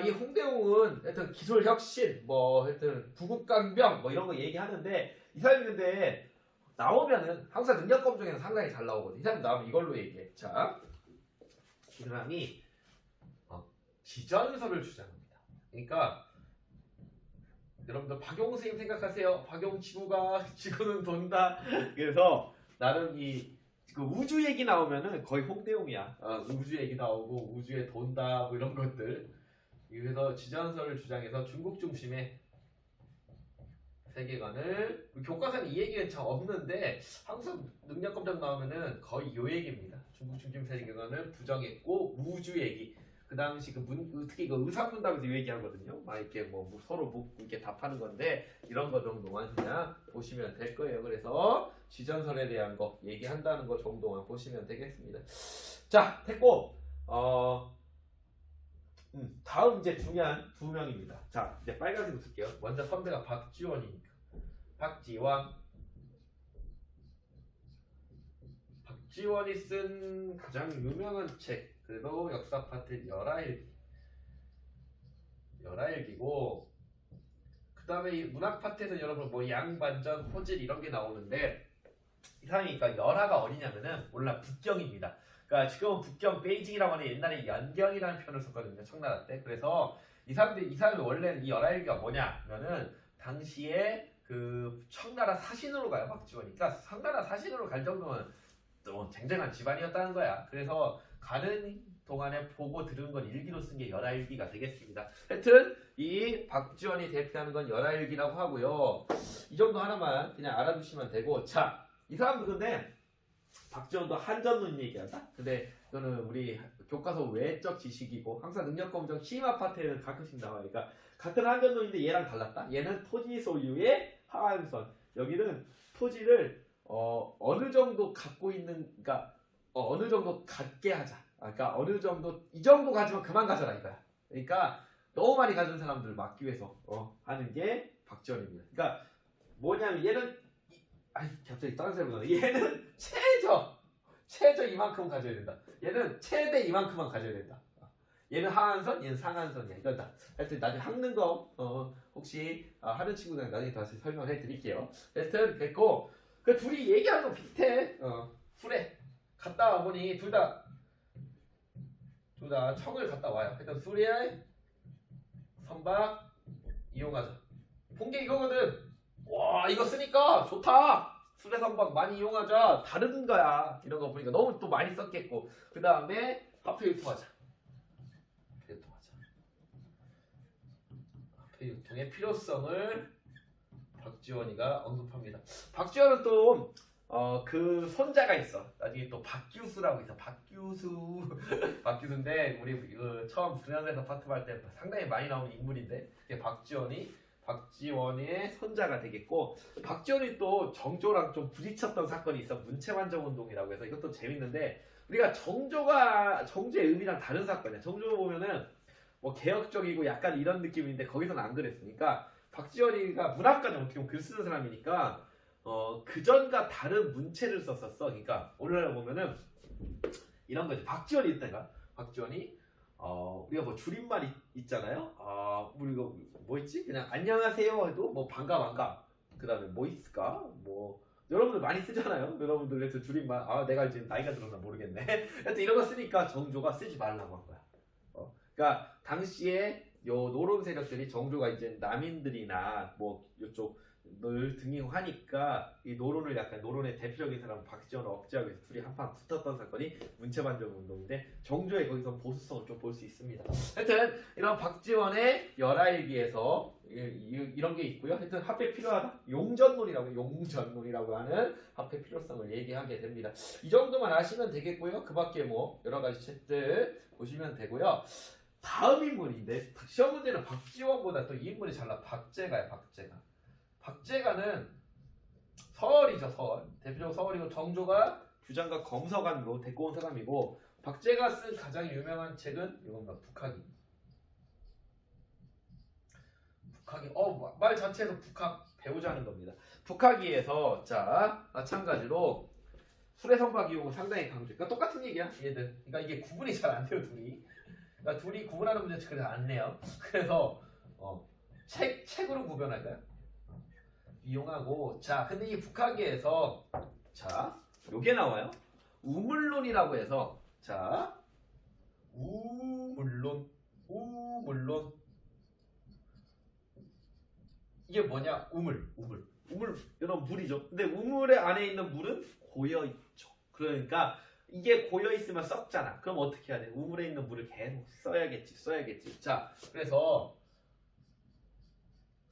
이 홍대용은 하여튼 기술 혁신, 하여튼 부국강병 이런 거 얘기하는데, 이 사람이 근데 나오면은 항상 능력검 중에는 상당히 잘 나오거든. 이 사람 나오면 이걸로 얘기해. 이 사람이 지전설을 주장합니다. 그러니까 여러분들 박용 선생님 생각하세요. 박용 지구는 돈다. 그래서 나름 그 우주 얘기 나오면은 거의 홍대용이야. 우주 얘기 나오고 우주에 돈다 이런 것들. 그래서 지전설을 주장해서 중국 중심의 세계관을, 교과서는 이 얘기는 참 없는데 항상 능력검정 나오면은 거의 이 얘기입니다. 중국 중심 세계관을 부정했고 우주 얘기. 그 당시 특히 그 의사문답에서 이 얘기하거든요. 이렇게 서로 묻고 이렇게 답하는 건데, 이런 거 정도만 그냥 보시면 될 거예요. 그래서 지전설에 대한 거 얘기한다는 거 정도만 보시면 되겠습니다. 자, 됐고 다음 이제 중요한 2명입니다. 자, 이제 빨간색으로 쓸게요. 먼저 선배가 박지원이니까. 박지원이 쓴 가장 유명한 책, 그래도 역사 파트 열하일기. 열하일기고 그 다음에 이 문학 파트에서 여러분 뭐 양반전, 호질 이런 게 나오는데 이상하니까 열하가 어디냐면은 몰라 북경입니다. 그러니까 지금은 북경 베이징이라고 하는 옛날에 연경이라는 표현을 썼거든요. 청나라 때. 그래서 이 사람이 원래는 이 열하일기가 뭐냐면은 당시에 그 청나라 사신으로 가요. 박지원이니까 청나라 사신으로 갈 정도면 또 쟁쟁한 집안이었다는 거야. 그래서 가는 동안에 보고 들은 건 일기로 쓴 게 열하일기가 되겠습니다. 하여튼 이 박지원이 대표하는 건 열하일기라고 하고요. 이 정도 하나만 그냥 알아두시면 되고, 자, 이 사람도 근데 박지원도 한전론 얘기한다. 근데 이거는 우리 교과서 외적 지식이고 항상 능력검정 심화 파트에는 가끔씩 나와니까 같은 한전론인데 얘랑 달랐다. 얘는 토지 소유의 하한선. 여기는 토지를 어느 정도 갖고 있는, 그러니까 어느 정도 갖게 하자. 그러니까 어느 정도 이 정도 가지면 그만 가져라 이거야. 그러니까 너무 많이 가진 사람들을 막기 위해서 하는 게 박지원입니다. 그러니까 뭐냐면 얘는 갑자기 다른 사람이 나네. 얘는 최저 이만큼 가져야 된다. 얘는 최대 이만큼만 가져야 된다. 얘는 하한선, 얘는 상한선이야. 이거다. 하여튼 나중에 학는 거 혹시 하는 친구들 나중에 다시 설명을 해드릴게요. 하여튼 됐고 그 둘이 얘기하는 거 비슷해. 술에 갔다 와보니 둘 다 청을 갔다 와요. 일단 수리에 선박 이용하자. 본 게 이거거든. 와 이거 쓰니까 좋다. 수레 선박 많이 이용하자. 다른 거야. 이런 거 보니까 너무 또 많이 썼겠고. 그 다음에 화폐 유통하자. 화폐 유통의 필요성을 박지원이가 언급합니다. 박지원은 또 그 손자가 있어. 나중에 또 박규수라고 있어. 박규수인데 우리 그 처음 불연에서 파트 할 때 상당히 많이 나오는 인물인데 이게 박지원의 손자가 되겠고, 박지원이 또 정조랑 좀 부딪혔던 사건이 있어. 문체만정운동이라고 해서 이것도 재밌는데 우리가 정조의 의미랑 다른 사건이야. 정조 보면은 뭐 개혁적이고 약간 이런 느낌인데 거기서는 안 그랬으니까 박지원이가 문학가는 어떻게 보면 글 쓰는 사람이니까 그전과 다른 문체를 썼었어. 그러니까 오늘날 보면은 이런 거지. 박지원이 있다가 박지원이 우리가 뭐 줄임말 있잖아요. 우리가 뭐 있지? 그냥 안녕하세요 해도 뭐 반가. 그 다음에 뭐 있을까? 뭐 여러분들 많이 쓰잖아요. 여러분들 그래서 줄임말 내가 이제 나이가 들었나 모르겠네. 하여튼 이런 거 쓰니까 정조가 쓰지 말라고 한 거야. 그러니까 당시에 요 노론 세력들이 정조가 이제 남인들이나 뭐 이쪽 늘 등용하니까 이 노론의 대표적인 사람은 박지원을 억제하기 위해서 둘이 한판 붙었던 사건이 문체반정운동인데 정조의 거기서 보수성을 좀 볼 수 있습니다. 하여튼 이런 박지원의 열하일기에서 이런 게 있고요. 하여튼 화폐 필요하다. 용전론이라고 하는 화폐 필요성을 얘기하게 됩니다. 이 정도만 아시면 되겠고요. 그 밖에 뭐 여러 가지 책들 보시면 되고요. 다음 인물인데 시험 문제는 박지원보다 또 이 인물이 잘나. 박제가야. 박제가는 서얼이죠. 서얼. 대표적으로 서얼이고 정조가 규장과 검서관으로 데리고 온 사람이고, 박제가 쓴 가장 유명한 책은 이겁니다. 북학이. 말 자체에서 북학 배우자는 겁니다. 북학이에서 자 마찬가지로 수레 선박 이용을 상당히 강조. 그러니까 똑같은 얘기야 얘들. 그러니까 이게 구분이 잘 안 돼요 둘이. 그러니까 둘이 구분하는 문제 그래서 안 내요. 그래서 책으로 구별할까요? 이용하고. 자 근데 이 북학기에서 자 요게 나와요. 우물론이라고 해서 자 우물론 이게 뭐냐? 우물 여러분 물이죠. 근데 우물의 안에 있는 물은 고여있죠. 그러니까 이게 고여있으면 썩잖아. 그럼 어떻게 해야 돼? 우물에 있는 물을 계속 써야겠지. 자 그래서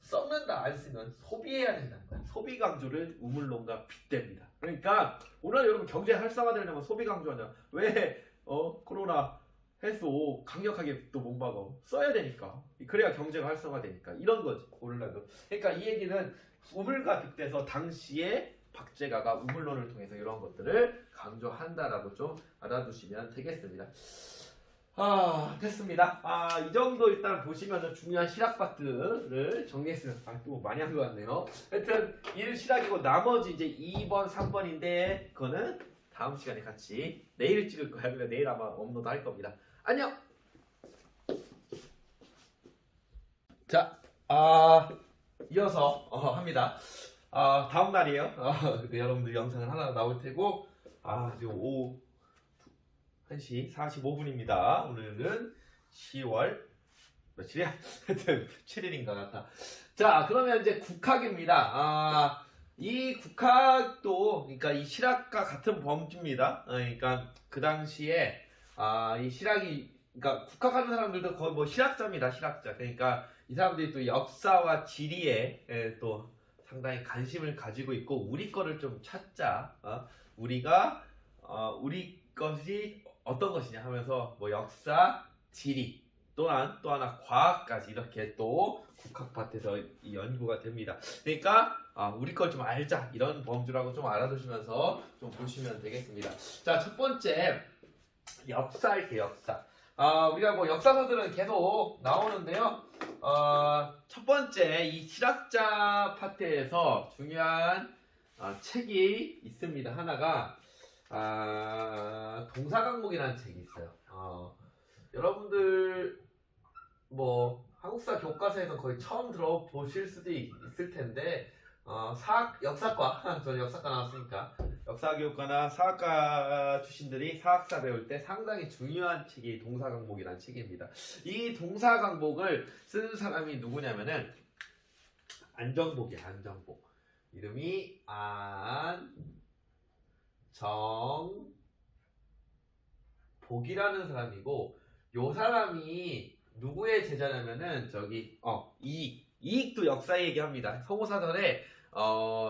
썩는다 안 쓰면 소비해야 된다는 거야. 소비 강조를 우물론과 빗댑니다. 그러니까 오늘 여러분 경제 활성화되려면 소비 강조하냐? 왜 코로나 해소 강력하게 또 몸박어 써야 되니까. 그래야 경제가 활성화되니까. 이런 거지 오늘날도. 그러니까 이 얘기는 우물과 빗대서 당시에 박제가가 우물론을 통해서 이런 것들을 강조한다라고 좀 알아두시면 되겠습니다. 됐습니다. 이 정도 일단 보시면은 중요한 실학 파트를 정리했으면 또 많이 한 것 같네요. 하여튼 1 실학이고 나머지 이제 2번, 3번인데 그거는 다음 시간에 같이 내일 찍을 거예요. 그러니까 내일 아마 업로드 할 겁니다. 안녕! 자, 이어서 합니다. 다음 날이에요. 근데 여러분들 영상은 하나 나올 테고, 지금 오후 1시 45분입니다. 오늘은 10월 며칠이야? 하여튼 7일인 것 같아. 자, 그러면 이제 국학입니다. 이 국학도, 그러니까 이 실학과 같은 범주입니다. 그러니까 그 당시에, 이 실학이, 그러니까 국학하는 사람들도 거의 뭐 실학자입니다. 실학자. 그러니까 이 사람들이 또 역사와 지리에 또 상당히 관심을 가지고 있고, 우리 거를 좀 찾자. 우리가, 우리 것이 어떤 것이냐 하면서 뭐 역사, 지리, 또한 또 하나 과학까지 이렇게 또 국학밭에서 이 연구가 됩니다. 그러니까 우리 걸 좀 알자 이런 범주라고 좀 알아두시면서 좀 보시면 되겠습니다. 자, 첫 번째 역사일게요. 역사. 우리가 뭐 역사서들은 계속 나오는데요. 첫 번째 이 실학자 파트에서 중요한 책이 있습니다. 하나가 동사강목이라는 책이 있어요. 여러분들 뭐 한국사 교과서에서 거의 처음 들어보실 수도 있을 텐데 역사과 저는 역사과 나왔으니까 역사교과나 사학과 출신들이 사학사 배울 때 상당히 중요한 책이 동사강목이라는 책입니다. 이 동사강목을 쓴 사람이 누구냐면은 안정복이야. 안정복. 이름이 안정복이라는 사람이고, 요 사람이 누구의 제자냐면은 이익도 역사 얘기합니다. 성호사전에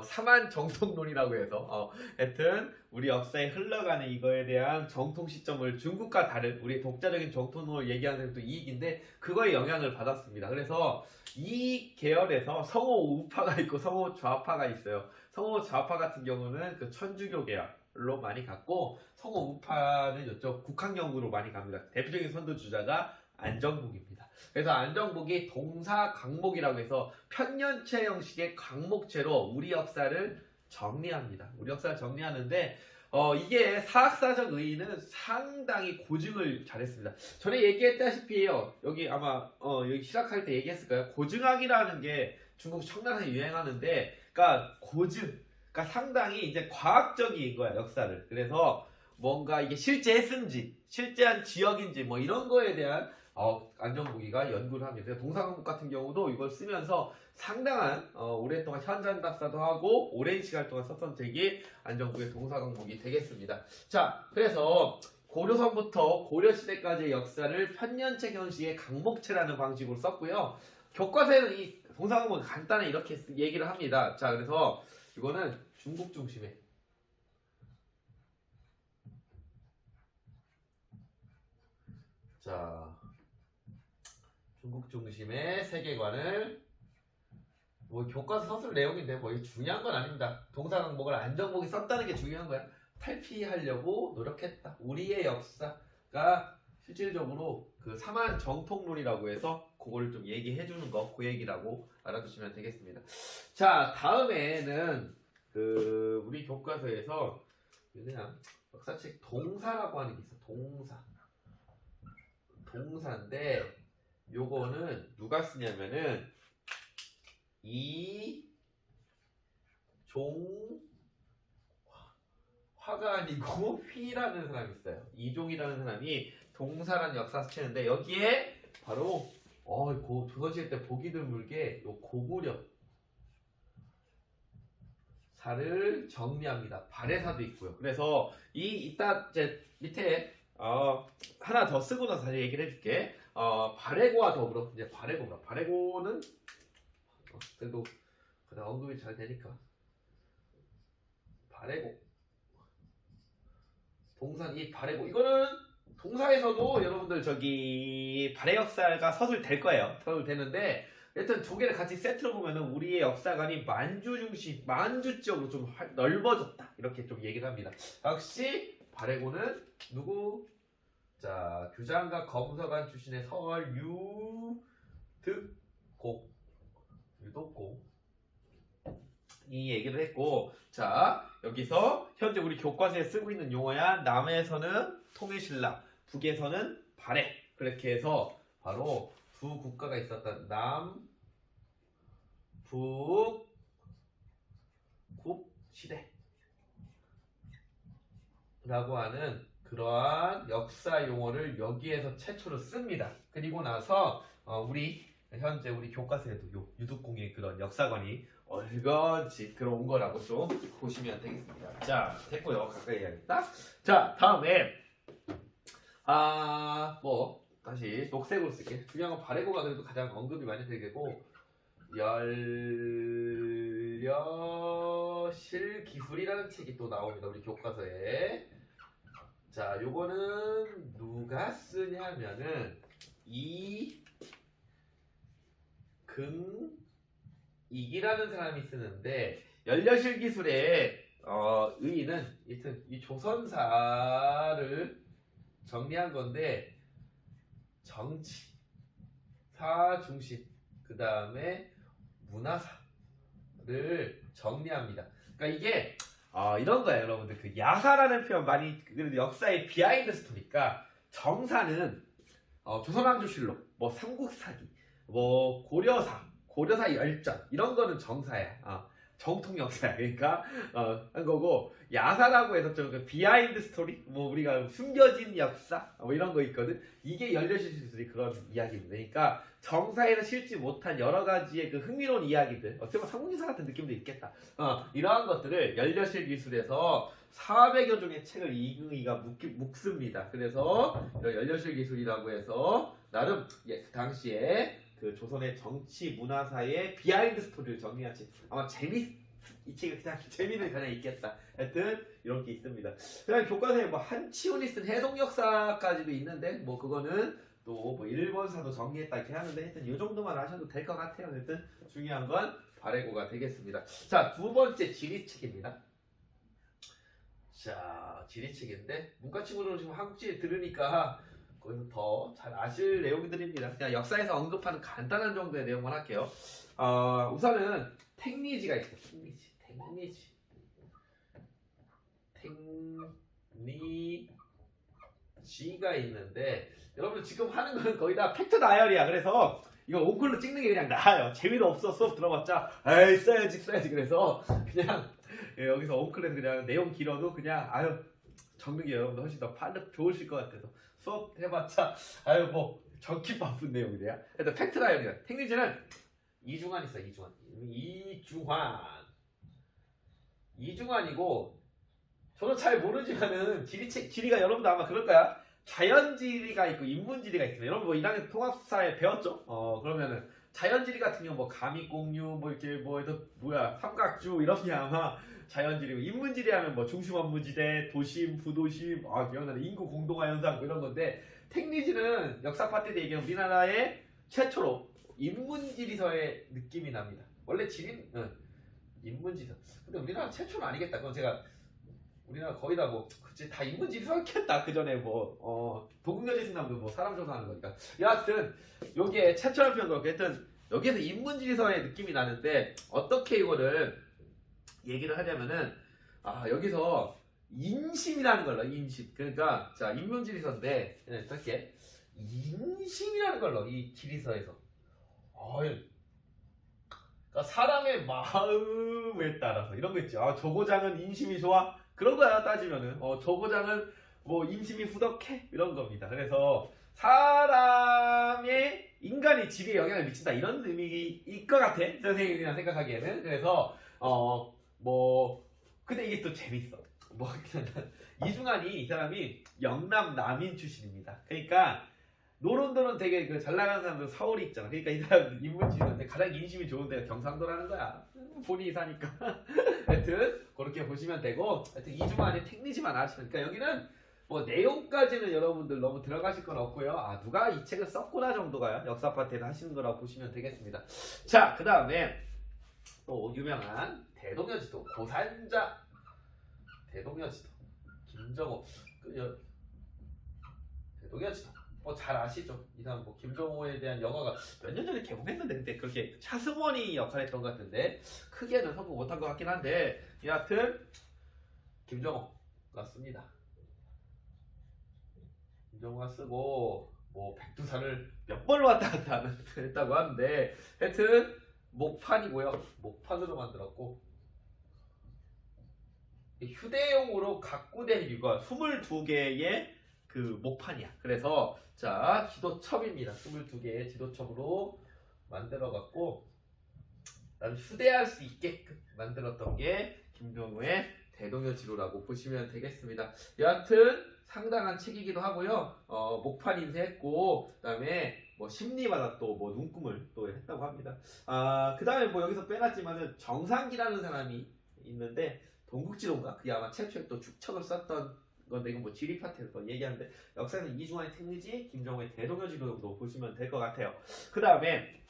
사만 정통론이라고 해서 하여튼 우리 역사에 흘러가는 이거에 대한 정통 시점을 중국과 다른 우리 독자적인 정통론을 얘기하는 또 이익인데, 그거에 영향을 받았습니다. 그래서 이 계열에서 성호 우파가 있고 성호 좌파가 있어요. 성호 좌파 같은 경우는 그 천주교 계열로 많이 갔고, 성호 우파는 이쪽 국학연구로 많이 갑니다. 대표적인 선두주자가 안정복입니다. 그래서 안정복이 동사강목이라고 해서 편년체 형식의 강목체로 우리 역사를 정리합니다. 우리 역사를 정리하는데 이게 사학사적 의의는 상당히 고증을 잘했습니다. 전에 얘기했다시피요. 여기 아마 여기 시작할 때 얘기했을 거예요. 고증학이라는 게 중국 청나라에 유행하는데, 그러니까 그러니까 상당히 이제 과학적인 거야, 역사를. 그래서 뭔가 이게 실제 했는지, 실제한 지역인지 뭐 이런 거에 대한 안정복이가 연구를 합니다. 동사강목 같은 경우도 이걸 쓰면서 상당한 오랫동안 현장 답사도 하고 오랜 시간 동안 썼던 책이 안정복의 동사강목이 되겠습니다. 자, 그래서 고려선부터 고려시대까지의 역사를 편년체 형식의 강목체라는 방식으로 썼고요. 교과서에는 이 동사강목을 간단히 이렇게 얘기를 합니다. 자, 그래서 이거는 중국 중심의 중국 중심의 세계관을, 뭐 교과서 서술 내용인데 뭐 중요한 건 아닙니다. 동사강목을 안정복이 썼다는 게 중요한 거야. 탈피하려고 노력했다. 우리의 역사가 실질적으로 그 사만 정통론이라고 해서 그거를 좀 얘기해 주는 거, 그 얘기라고 알아두시면 되겠습니다. 자, 다음에는 우리 교과서에서 그냥 역사책 동사라고 하는 게 있어. 동사인데 요거는 누가 쓰냐면은 이종화가 아니고 휘라는 사람이 있어요. 이종이라는 사람이 동사라는 역사 쓰는데, 여기에 바로 조선시대 때 보기 드물게 요 고구려 사를 정리합니다. 발해사도 있고요. 그래서 이따 이제 밑에 하나 더 쓰고 나서 다시 얘기를 해줄게. 발해고와 더불어 이제 발해고는 그래도 그냥 언급이 잘 되니까 발해고 이 발해고 이거는 동사에서도 여러분들 발해 역사가 서술 될 거예요. 서술 되는데 일단 두 개를 같이 세트로 보면은 우리의 역사관이 만주 지역으로 좀 넓어졌다 이렇게 좀 얘기를 합니다. 역시 발해고는 누구? 자, 규장과 검서관 출신의 유독고 이 얘기를 했고, 자, 여기서 현재 우리 교과서에 쓰고 있는 용어야. 남에서는 통일신라, 북에서는 발해. 그렇게 해서 바로 두 국가가 있었던 남, 북시대라고 하는 그러한 역사 용어를 여기에서 최초로 씁니다. 그리고 나서 우리 현재 우리 교과서에도 요 유득공의 그런 역사관이 얼건지 들어온 거라고 좀 보시면 되겠습니다. 자, 됐고요. 가까이 해야겠다. 자, 다음에 뭐 다시 녹색으로 쓸게. 중요한 건 발해고가 그래도 가장 언급이 많이 되고 열려실 기술이라는 책이 또 나옵니다. 우리 교과서에. 자, 요거는 누가 쓰냐면은 이근익이라는 사람이 쓰는데 열려실 기술의 의의는 이 조선사를 정리한 건데 정치, 사 중심, 그 다음에 문화사를 정리합니다. 그러니까 이게 이런 거예요, 여러분들. 그 야사라는 표현 많이 그래도 역사의 비하인드 스토리니까 정사는 조선왕조실록, 뭐 삼국사기, 뭐 고려사 열전 이런 거는 정사야. 정통 역사야. 그러니까 한 거고 야사라고 해서 좀 그 비하인드 스토리, 뭐 우리가 숨겨진 역사 뭐 이런 거 있거든. 이게 열려실기술이 그런 이야기입니다. 그러니까 정사에서 실지 못한 여러 가지의 그 흥미로운 이야기들, 어떻게 보면 상공기사 같은 느낌도 있겠다. 이러한 것들을 열려실기술에서 400여 종의 책을 이근희가 묵습니다. 그래서 열려실기술이라고 해서 나름 그 당시에 그 조선의 정치 문화사의 비하인드 스토리를 정리한 책. 아마 이 책이 그냥 재미는 그냥 있겠다. 하여튼 이런 게 있습니다. 그다음에 교과서에 뭐 한치훈이 쓴 해동 역사까지도 있는데 뭐 그거는 또 뭐 일본사도 정리했다 이렇게 하는데 하여튼 이 정도만 아셔도 될 것 같아요. 하여튼 중요한 건 발해고가 되겠습니다. 자, 두 번째 지리책입니다. 자, 지리책인데 문과 친구들은 지금 한국지리 들으니까 거기서 더 잘 아실 내용들입니다. 그냥 역사에서 언급하는 간단한 정도의 내용만 할게요. 우선은 택리지가 있어요. 택리지가 있는데 여러분 지금 하는 건 거의 다 팩트 나열이야. 그래서 이거 온글로 찍는 게 그냥 나아요. 재미도 없어. 수업 들어봤자 에이 써야지. 그래서 그냥 여기서 온글에서 그냥 내용 길어도 그냥 적는 게 여러분들 훨씬 더 좋으실 것 같아서 수업 해봤자 뭐 적기 바쁜 내용이래요. 일단 팩트 나열이야. 택리지는 이중환 있어. 이중환이고 저는 잘 모르지만은 지리가 여러분도 아마 그럴 거야. 자연지리가 있고 인문지리가 있습니다. 여러분 뭐 1학년 통합사에 배웠죠? 그러면은 자연지리 같은 경우 뭐 가미공유 뭐 이렇게 삼각주 이런 게 아마 자연지리고 인문지리 하면 뭐 중심원무지대, 도심, 부도심, 기억나네. 인구 공동화 현상 뭐 이런 건데 택리지는 역사 파트 때 얘기하면 우리나라의 최초로 인문지리서의 느낌이 납니다. 원래 인문지리서. 근데 우리나라 최초는 아니겠다. 그건 제가 우리나라 거의 다 그치 다 인문지리서였겠다. 그 전에 도국여지 승남도 사람 조사하는 거니까. 여하튼 여기에 최초라는 표현도 그렇고 하여튼 여기에서 인문지리서의 느낌이 나는데 어떻게 이거를 얘기를 하냐면은 여기서 인심이라는 걸로 인심. 그러니까 자 인문지리서인데 어떻게 인심이라는 걸로 이 지리서에서 그러니까 사람의 마음에 따라서 이런 거 있죠. 저고장은 인심이 좋아. 그런 거야 따지면은 저고장은 뭐 인심이 후덕해 이런 겁니다. 그래서 인간이 지리에 영향을 미친다 이런 의미일 것 같아 선생님이 그냥 생각하기에는. 그래서 근데 이게 또 재밌어. 이중환이 이 사람이 영남 남인 출신입니다. 그러니까 노론도는 되게 잘 나가는 사람들 서울이 있잖아. 그러니까 이 사람 인문지리인데 가장 인심이 좋은 데가 경상도라는 거야. 본인이 사니까. 하여튼 그렇게 보시면 되고, 하여튼 이중환이 택리지만 아시면. 그러니까 여기는 뭐 내용까지는 여러분들 너무 들어가실 건 없고요. 누가 이 책을 썼구나 정도가 역사 파트에서 하시는 거라고 보시면 되겠습니다. 자, 그 다음에 또 유명한 대동여지도 고산자 대동여지도 김정호 대동여지도 잘 아시죠? 이 사람 김정호에 대한 영화가 몇 년 전에 개봉했는데 그때 그렇게 차승원이 역할했던 것 같은데 크게는 성공 못한 것 같긴 한데 여하튼 김정호가 씁니다. 김정호가 쓰고 백두산을 몇 번을 왔다 갔다 했다고 하는데 하여튼 목판이고요. 목판으로 만들었고 휴대용으로 갖고 다니는 이유가 22개의 그 목판이야. 그래서 자 지도첩입니다. 22개의 지도첩으로 만들어 갖고 휴대할 수 있게끔 만들었던 게 김병우의 대동여지로라고 보시면 되겠습니다. 여하튼 상당한 책이기도 하고요. 목판 인쇄했고 그다음에 뭐 심리마다 또 뭐 눈금을 또 했다고 합니다. 그다음에 뭐 여기서 빼놨지만은 정상기라는 사람이 있는데 동국지론가 그게 아마 최초에 또 축척을 썼던 건데 이건 뭐 지리 파트에서 얘기하는데 역사는 이중환의 택리지 김정우의 대동여지로도 보시면 될 것 같아요. 그 다음에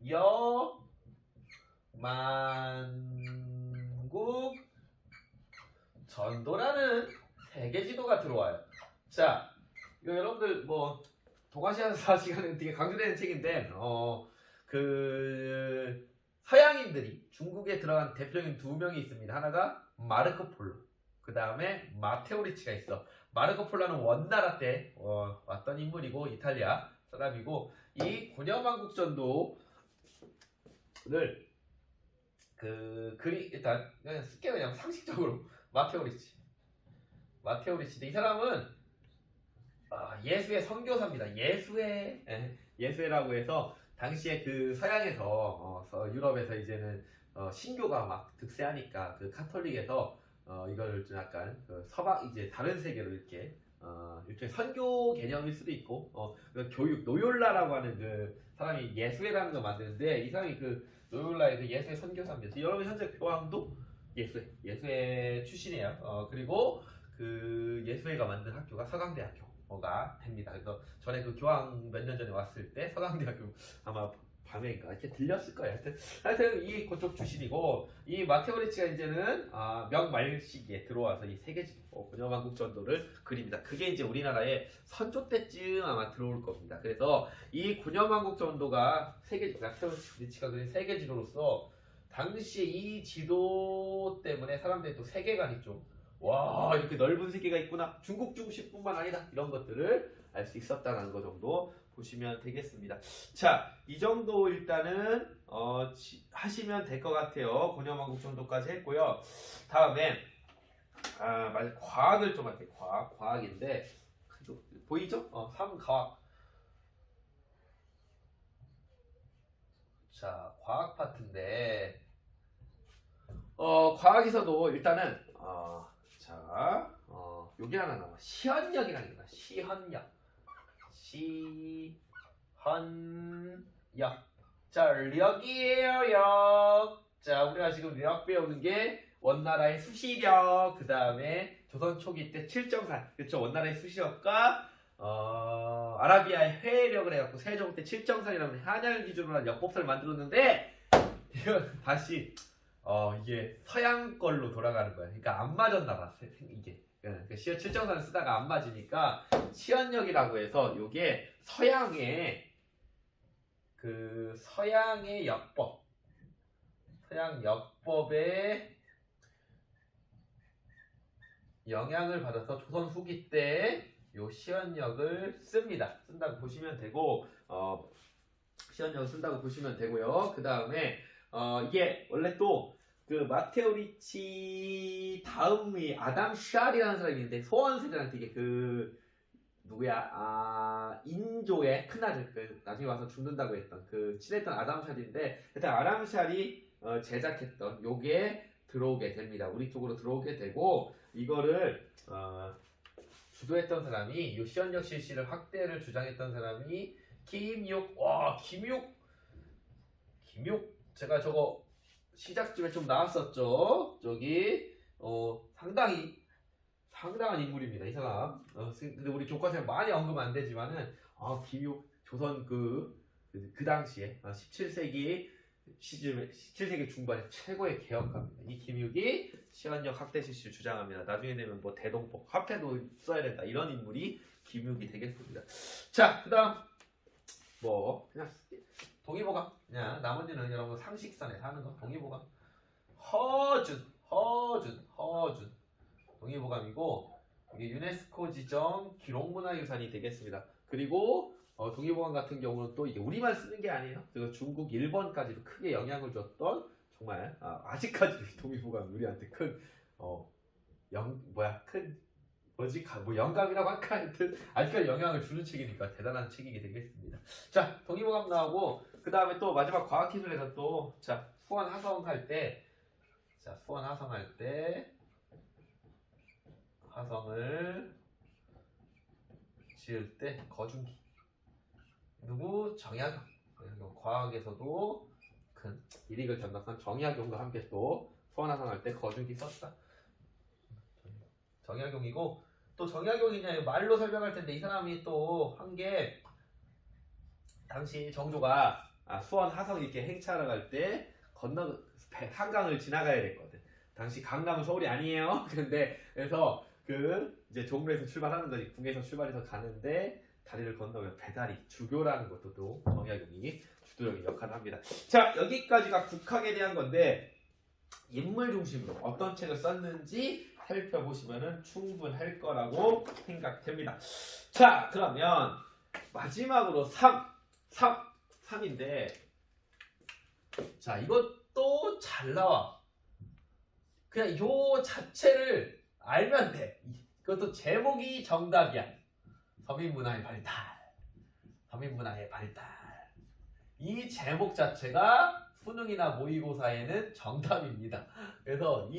곤여만국 전도라는 세계지도가 들어와요. 자, 이거 여러분들 뭐 동아시아사 시간에 되게 강조되는 책인데 그 서양인들이 중국에 들어간 대표적인 두 명이 있습니다. 하나가 마르코 폴로, 그 다음에 마테오 리치가 있어. 마르코 폴로는 원나라 때 왔던 인물이고 이탈리아 사람이고 이 고려만국 전도를 일단 그냥 쓸게요. 그냥 상식적으로 마테오 리치. 이 사람은 예수의 선교사입니다. 예수회라고 해서 당시에 그 서양에서 유럽에서 이제는 신교가 막 득세하니까 그 카톨릭에서 이걸 좀 약간 서방 이제 다른 세계로 이렇게 일종의 선교 개념일 수도 있고 그 교육 노율라라고 하는 그 사람이 예수회라는 걸 만드는데 이 사람이 그 노율라의 그 예수회 선교사입니다. 여러분 현재 교황도 예수회 출신이에요. 그리고 그 예수회가 만든 학교가 서강대학교가 됩니다. 그래서 전에 그 교황 몇 년 전에 왔을 때 서강대학교 아마 밤에인가 이렇게 들렸을 거예요. 하여튼 이 그쪽 출신이고 이 마테오 리치가 이제는 명말 시기에 들어와서 이 세계지도 고려만국 전도를 그립니다. 그게 이제 우리나라에 선조 때쯤 아마 들어올 겁니다. 그래서 이 고려만국 전도가 마테오 리치가 그린 세계지도로서 당시에 이 지도 때문에 사람들이 또 세계관이 좀 와 이렇게 넓은 세계가 있구나 중국 중심뿐만 아니다 이런 것들을 알 수 있었다는 거 정도 보시면 되겠습니다. 자, 이 정도 일단은 하시면 될 것 같아요. 고려만국 정도까지 했고요. 다음에 맞아 과학을 좀 할게요. 과학인데 보이죠? 3과학. 자, 과학 파트인데 과학에서도 일단은 여기 하나 나와. 시헌역이라는 게 나와. 시헌역. 자, 력이에요, 역. 자, 우리가 지금 력 배우는 게 원나라의 수시력, 그 다음에 조선 초기 때 칠정산. 그렇죠. 원나라의 수시력과 아라비아의 회력을 해갖고 세종 때 칠정산이라는 한양을 기준으로 한 역법사를 만들었는데 이건 다시 이게 서양 걸로 돌아가는 거야. 그러니까 안 맞았나 봐. 이게. 그러니까 칠정산을 쓰다가 안 맞으니까 시헌역이라고 해서 이게 서양의 역법, 서양 역법에 영향을 받아서 조선 후기 때 요 시헌역을 쓴다고 보시면 되고 시헌역을 쓴다고 보시면 되고요. 그 다음에 이게 원래 또 그 마테오 리치 다음이 아담 샬이라는 사람이 있는데 소원세자한테 이게 그 누구야 인조의 큰아들 나중에 와서 죽는다고 했던 그 친했던 아담 샬인데 일단 아담 샬이 제작했던 요게 들어오게 됩니다. 우리 쪽으로 들어오게 되고 이거를 주도했던 사람이 요 시헌역 실시를 확대를 주장했던 사람이 김육. 제가 저거 시작쯤에 좀 나왔었죠. 저기 상당한 인물입니다. 이 사람. 근데 우리 교과서에 많이 언급 안 되지만은 김육 조선 그 당시에 17세기 시즌 17세기 중반에 최고의 개혁가입니다. 이 김육이 시헌역 확대 실시를 주장합니다. 나중에 되면 뭐 대동법 화폐도 써야 된다 이런 인물이 김육이 되겠습니다. 자, 그다음 뭐 그냥 동의보감 그냥 나머지는 여러분 상식선에서 하는 거. 동의보감 허준 동의보감이고 이게 유네스코 지정 기록문화유산이 되겠습니다. 그리고 동의보감 같은 경우는 또 이게 우리만 쓰는 게 아니에요. 그리고 중국, 일본까지도 크게 영향을 줬던 정말 아직까지도 동의보감 우리한테 큰 영감이라고 할까 하여튼 아직까지 영향을 주는 책이니까 대단한 책이 되겠습니다. 자, 동의보감 나오고 그 다음에 또 마지막 과학기술에서 또 수원 화성할 때 화성을 지을 때 거중기 누구? 정약용. 과학에서도 큰 일익을 전당한 정약용과 함께 또 수원 화성할 때 거중기 썼다. 정약용이고 또 정약용이냐 말로 설명할 텐데 이 사람이 또 한 게 당시 정조가 수원 화성 이렇게 행차하러 갈 때 한강을 지나가야 됐거든. 당시 강남은 서울이 아니에요. 근데 그래서 이제 종로에서 출발하는 거지. 궁에서 출발해서 가는데 다리를 건너면 배다리 주교라는 것도 또 정약용이 주도적인 역할을 합니다. 자, 여기까지가 국학에 대한 건데 인물 중심으로 어떤 책을 썼는지 살펴보시면 충분할 거라고 생각됩니다. 자, 그러면 마지막으로 3인데 자, 이것도 잘 나와. 그냥 요 자체를 알면 돼. 이것도 제목이 정답이야. 서민문화의 발달. 서민문화의 발달. 이 제목 자체가 수능이나 모의고사에는 정답입니다. 그래서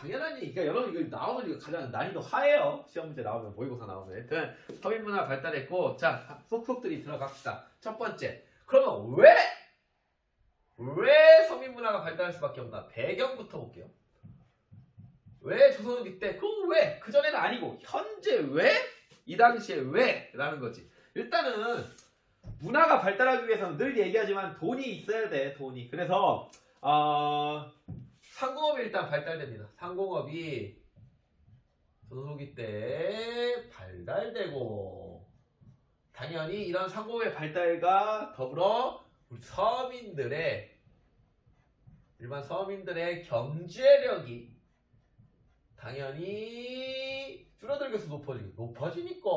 당연한 얘기. 그러니까 여러분 이거 나오면 이거 가장 난이도 하예요. 시험 문제 나오면 모의고사 나오면. 하여튼 서민문화 발달했고 자, 속속들이 들어갑시다. 첫 번째. 그러면 왜 서민문화가 발달할 수밖에 없나? 배경부터 볼게요. 왜 조선후기 때? 왜? 그전에는 아니고 현재 왜? 이 당시에 왜? 라는 거지. 일단은 문화가 발달하기 위해서는 늘 얘기하지만 돈이 있어야 돼. 돈이. 그래서 상공업이 일단 발달됩니다. 상공업이 조선후기 때 발달되고 당연히 이런 상공업의 발달과 더불어 우리 일반 서민들의 경제력이 당연히 줄어들면서 높아지니까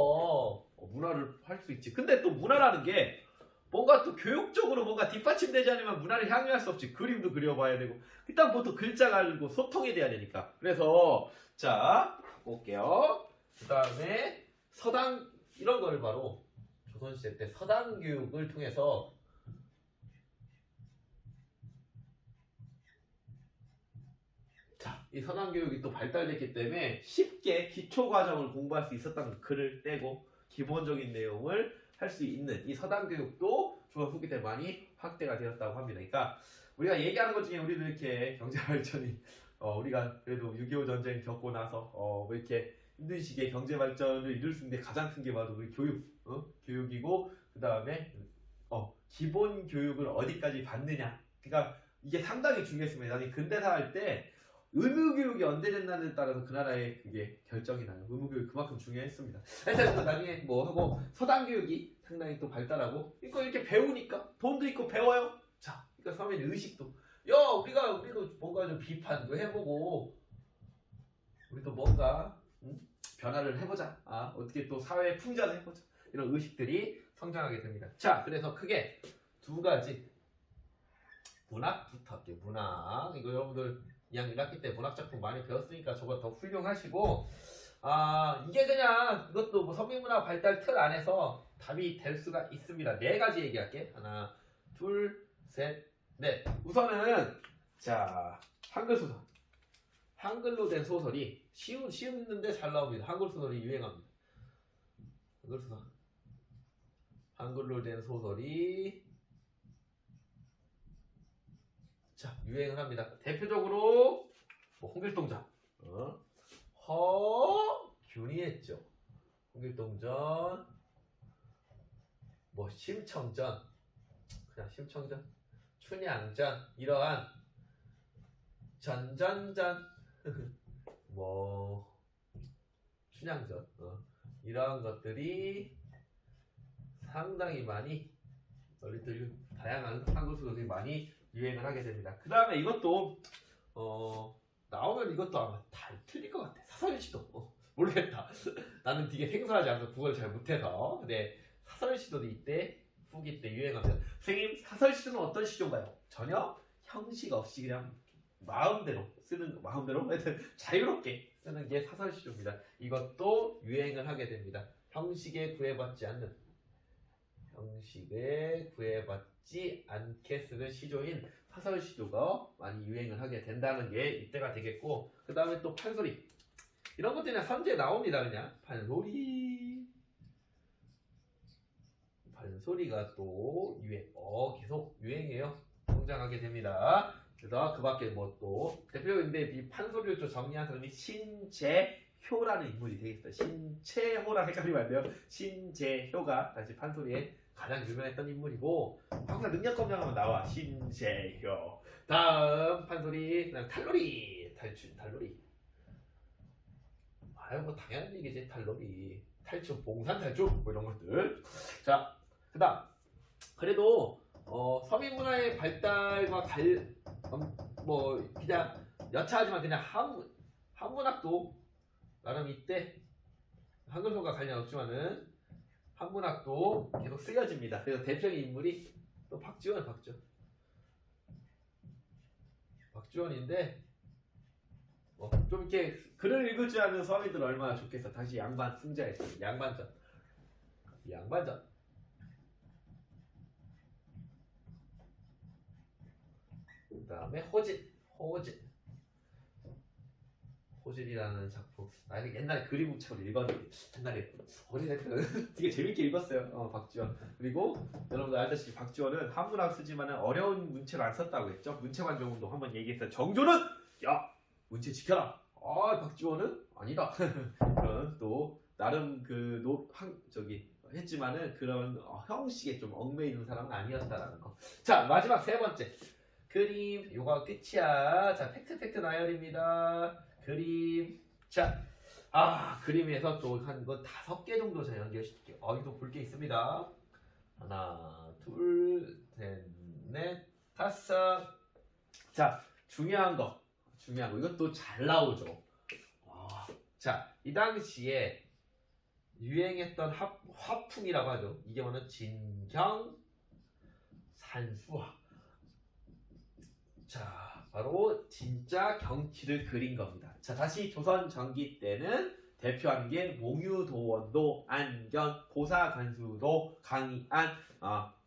문화를 할 수 있지. 근데 또 문화라는 게 뭔가 또 교육적으로 뭔가 뒷받침되지 않으면 문화를 향유할 수 없지. 그림도 그려봐야 되고 일단 보통 글자가 알고 소통이 돼야 되니까. 그래서 자 볼게요. 그 다음에 서당 이런 걸 바로 조선시대 때 서당 교육을 통해서 이 서당 교육이 또 발달됐기 때문에 쉽게 기초 과정을 공부할 수 있었다는 글을 떼고 기본적인 내용을 할 수 있는 이 서당 교육도 조선 후기 때 많이 확대가 되었다고 합니다. 그러니까 우리가 얘기하는 것 중에 우리도 이렇게 경제 발전이 우리가 그래도 6.25 전쟁 겪고 나서 뭐 이렇게 힘든 시기에 경제 발전을 이룰 수 있는데 가장 큰 게 바로 우리 교육이고 그 다음에 기본 교육을 어디까지 받느냐. 그러니까 이게 상당히 중요했습니다. 나는 근대사 할 때 의무교육이 언제 됐나에 따라서 그 나라의 그게 결정이 나요. 의무교육이 그만큼 중요했습니다. 하여튼 나중에 뭐 하고 서당교육이 상당히 또 발달하고 이거 이렇게 배우니까 돈도 있고 배워요. 자, 그러니까 서민 의식도 우리도 뭔가 좀 비판도 해보고 우리도 뭔가 변화를 해보자. 어떻게 또 사회 풍자를 해보자. 이런 의식들이 성장하게 됩니다. 자, 그래서 크게 두 가지 문학부터 할게요. 문학 이거 여러분들 2학년 1학기 때 문학작품 많이 배웠으니까 저거 더 훌륭하시고 이게 그냥 이것도 뭐 서민문화 발달 틀 안에서 답이 될 수가 있습니다. 네 가지 얘기할게. 하나, 둘, 셋, 넷. 우선은 자 한글 소설. 한글로 된 소설이 쉬운데 잘 나옵니다. 한글 소설이 유행합니다. 한글 소설. 한글로 된 소설이 유행을 합니다. 대표적으로 홍길동전, 허균이 했죠. 홍길동전, 심청전, 그냥 심청전, 춘향전 이러한 전전전, 춘향전 이러한 것들이 상당히 많이 널리 다양한 한글 소설이 많이 유행을 하게 됩니다. 그 다음에 이것도 나오면 이것도 아마 다 틀릴 것 같아. 사설일지도 모르겠다. 나는 되게 생소하지 않아서 국어를 잘 못해서. 근데 사설 시도도 이때 후기 때 유행합니다. 선생님 사설 시도는 어떤 시도인가요? 전혀 형식 없이 그냥 마음대로 쓰는 마음대로 하여튼 자유롭게 쓰는 게 사설 시도입니다. 이것도 유행을 하게 됩니다. 형식에 구애받지 않게 쓰는 시조인 사설 시도가 많이 유행을 하게 된다는 게 이때가 되겠고, 그 다음에 또 판소리 이런 것들이 선지에 나옵니다. 그냥 판소리가 또 계속 유행해요. 성장하게 됩니다. 그래서 그 밖에 뭐 또 대표인데 이 판소리를 좀 정리한 사람이 신재효라는 인물이 되겠어요. 신채호랑 헷갈리면 안 돼요. 신재효가 다시 판소리에 가장 유명했던 인물이고, 항상 능력 검정하면 나와 신재효. 다음 판소리, 그다음 탈놀이, 탈놀이. 아유 뭐 당연한 얘기지. 탈놀이, 탈춤, 봉산탈춤 뭐 이런 것들. 자, 그다음 그래도 서민문화의 발달과 뭐 그냥 여차하지만 그냥 한문학도 나름 이때 한글서가 관련 없지만은 한문학도 계속 쓰여집니다. 그래서 대표적인 인물이 또 박지원인데 좀 이렇게 글을 읽을 줄 아는 서민들 얼마나 좋겠어. 당시 양반 승자였어요. 양반전. 그 다음에 호질이라는 작품. 나 옛날에 그림책을 읽었는데 옛날에 어린애 때 되게 재밌게 읽었어요. 박지원. 그리고 여러분들 알다시피 박지원은 한문학 쓰지만 어려운 문체를 안 썼다고 했죠. 문체관정도 한번 얘기했어요. 정조는 야 문체 지켜라. 박지원은 아니다. 그런 또 나름 했지만은 그런 형식에 좀 얽매이는 사람은 아니었다라는 거. 자, 마지막 세 번째 그림. 요거 끝이야. 자, 팩트 나열입니다. 그림. 자, 그림에서 또 한 거 5개 정도 제가 연결시킬게요. 여기도 볼 게 있습니다. 하나, 둘, 셋, 넷, 다섯. 자, 중요한 거 이것도 잘 나오죠. 자, 이 당시에 유행했던 화풍이라고 하죠. 이게 뭐는 진경 산수화. 자, 바로 진짜 경치를 그린 겁니다. 자, 다시 조선 전기 때는 대표하는 게 몽유도원도, 안견, 고사관수도, 강의안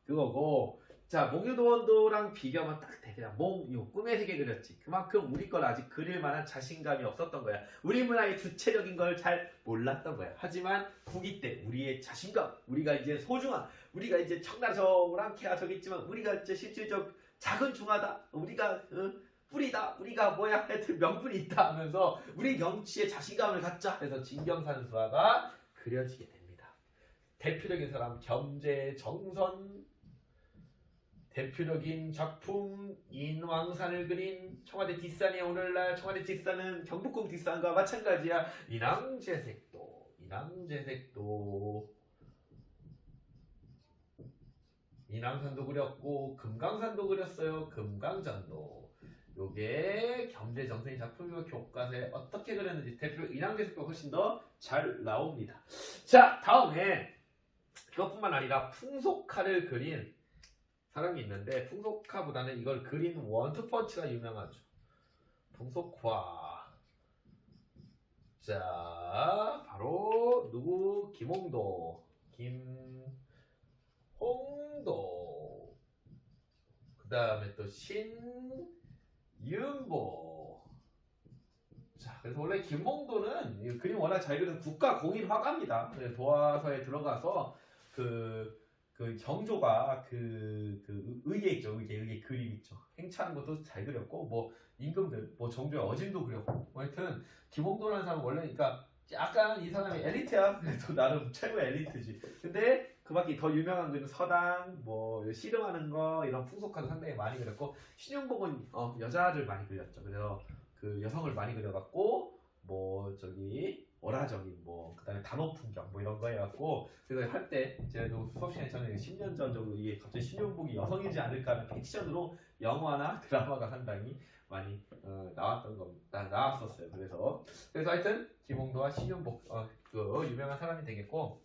그거고. 자, 몽유도원도랑 비교하면 딱 그냥 꿈의 세계 그렸지. 그만큼 우리 걸 아직 그릴 만한 자신감이 없었던 거야. 우리 문화의 주체적인 걸 잘 몰랐던 거야. 하지만 후기 때 우리의 자신감, 우리가 이제 소중한, 우리가 이제 청나정랑 개화적있지만 우리가 이제 실질적 작은 중하다, 우리가 뿌리다, 우리가 뭐야 하여튼 명분이 있다 하면서 우리 경치에 자신감을 갖자 해서 진경산수화가 그려지게 됩니다. 대표적인 사람 겸재정선, 대표적인 작품 인왕산을 그린 청와대 뒷산이 오늘날 청와대 뒷산은 경복궁 뒷산과 마찬가지야. 인왕제색도 인왕산도 그렸고 금강산도 그렸어요. 금강전도. 요게 겸재정선의 작품이고 교과서에 어떻게 그렸는지 대표 인왕제색도 훨씬 더 잘 나옵니다. 자, 다음에 그것뿐만 아니라 풍속화를 그린 사람이 있는데, 풍속화보다는 이걸 그린 원투펀치가 유명하죠. 풍속화. 자, 바로 누구? 김홍도. 그 다음에 또 신윤보. 자, 그래서 원래 김홍도는 그림 워낙 잘 그려서 국가 공인 화가입니다. 도화서에 들어가서 그 경조가 의계 있죠. 의계 그림 있죠. 행차하는 것도 잘 그렸고, 뭐 임금들, 뭐 정조의 어짐도 그렸고, 하여튼 김홍도라는 사람은 원래 그러니까 약간 이 사람이 엘리트야. 그래도 나름 최고의 엘리트지. 근데 그밖에 더 유명한 그림 서당, 뭐 씨름하는 거 이런 풍속화도 상당히 많이 그렸고, 신윤복은 여자들 많이 그렸죠. 그래서 그 여성을 많이 그려갖고 월화적인 그다음에 단오 풍경 이런 거 해갖고, 그래서 한때 제가 수업 시간에 저는 10년 전 정도 이게 갑자기 신윤복이 여성이지 않을까 하는 픽션으로 영화나 드라마가 상당히 많이 나왔었어요. 그래서 하여튼 김홍도와 신윤복 그 유명한 사람이 되겠고.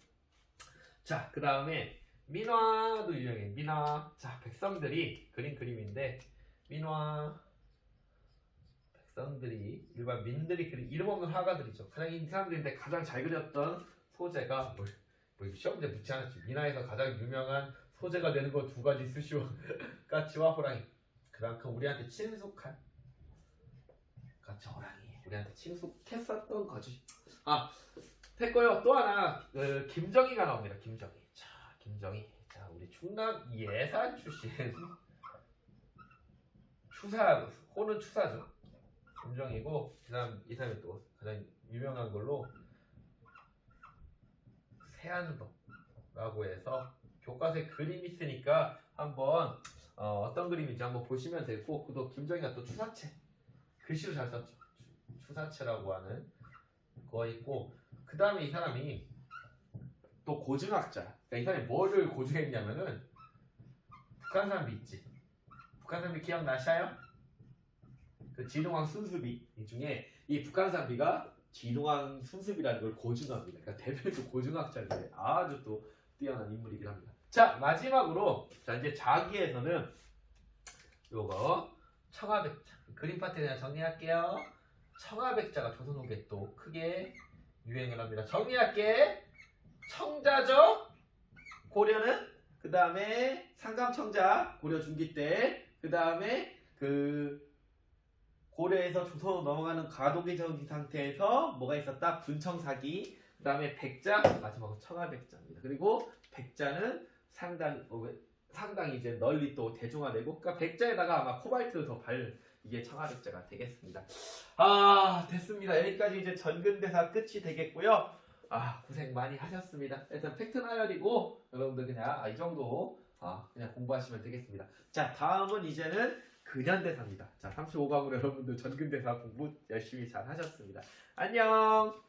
자, 그 다음에 민화도 유명해. 민화. 자, 백성들이 그린 그림인데 민화. 백성들이 일반 민들이 그린 이름 없는 화가들이죠. 가장 이 사람들인데 가장 잘 그렸던 소재가 뭐 시험 문제 묻지 않았지. 민화에서 가장 유명한 소재가 되는 거 두 가지 쓰시오. 까치와 호랑이. 그만큼 우리한테 친숙한 까치 호랑이. 우리한테 친숙했었던 거지. 아, 됐고요. 또 하나 김정희가 나옵니다. 김정희. 자, 김정희. 자, 우리 충남 예산 출신 추사 호는 추사죠. 김정희고 그다음 이 사람이 또 가장 유명한 걸로 세안도라고 해서 교과서에 그림이 있으니까 한번 어떤 그림인지 한번 보시면 되고 또 김정희가 또 추사체 글씨도 잘 썼죠. 추사체라고 하는 거 있고 그 다음에 이 사람이 또 고증학자. 그러니까 이 사람이 뭐를 고증했냐면은 북한산비 있지. 북한산비 기억나셔요? 그 진흥왕 순수비 이 중에 이 북한산비가 진흥왕 순수비라는 걸 고증합니다. 그러니까 대표적 고증학자인데 아주 또 뛰어난 인물이긴 합니다. 자, 마지막으로 자 이제 자기에서는 요거 청아백자 그림 파트 그냥 정리할게요. 청아백자가 조선 후기에 또 크게 유행을 합니다. 정리할게. 청자죠. 고려는 그 다음에 상감청자 고려 중기 때 그 다음에 그 고려에서 조선으로 넘어가는 가도기적인 상태에서 뭐가 있었다? 분청사기. 그 다음에 백자 마지막으로 청아백자입니다. 그리고 백자는 상당히 이제 널리 또 대중화되고 그러니까 백자에다가 아마 코발트를 더 이게 청아백자가 되겠습니다. 아, 됐습니다. 여기까지 이제 전근대사 끝이 되겠고요. 아, 고생 많이 하셨습니다. 일단 팩트 나열이고 여러분들 그냥 이 정도 그냥 공부하시면 되겠습니다. 자, 다음은 이제는 근현대사입니다. 자, 35강으로 여러분들 전근대사 공부 열심히 잘 하셨습니다. 안녕.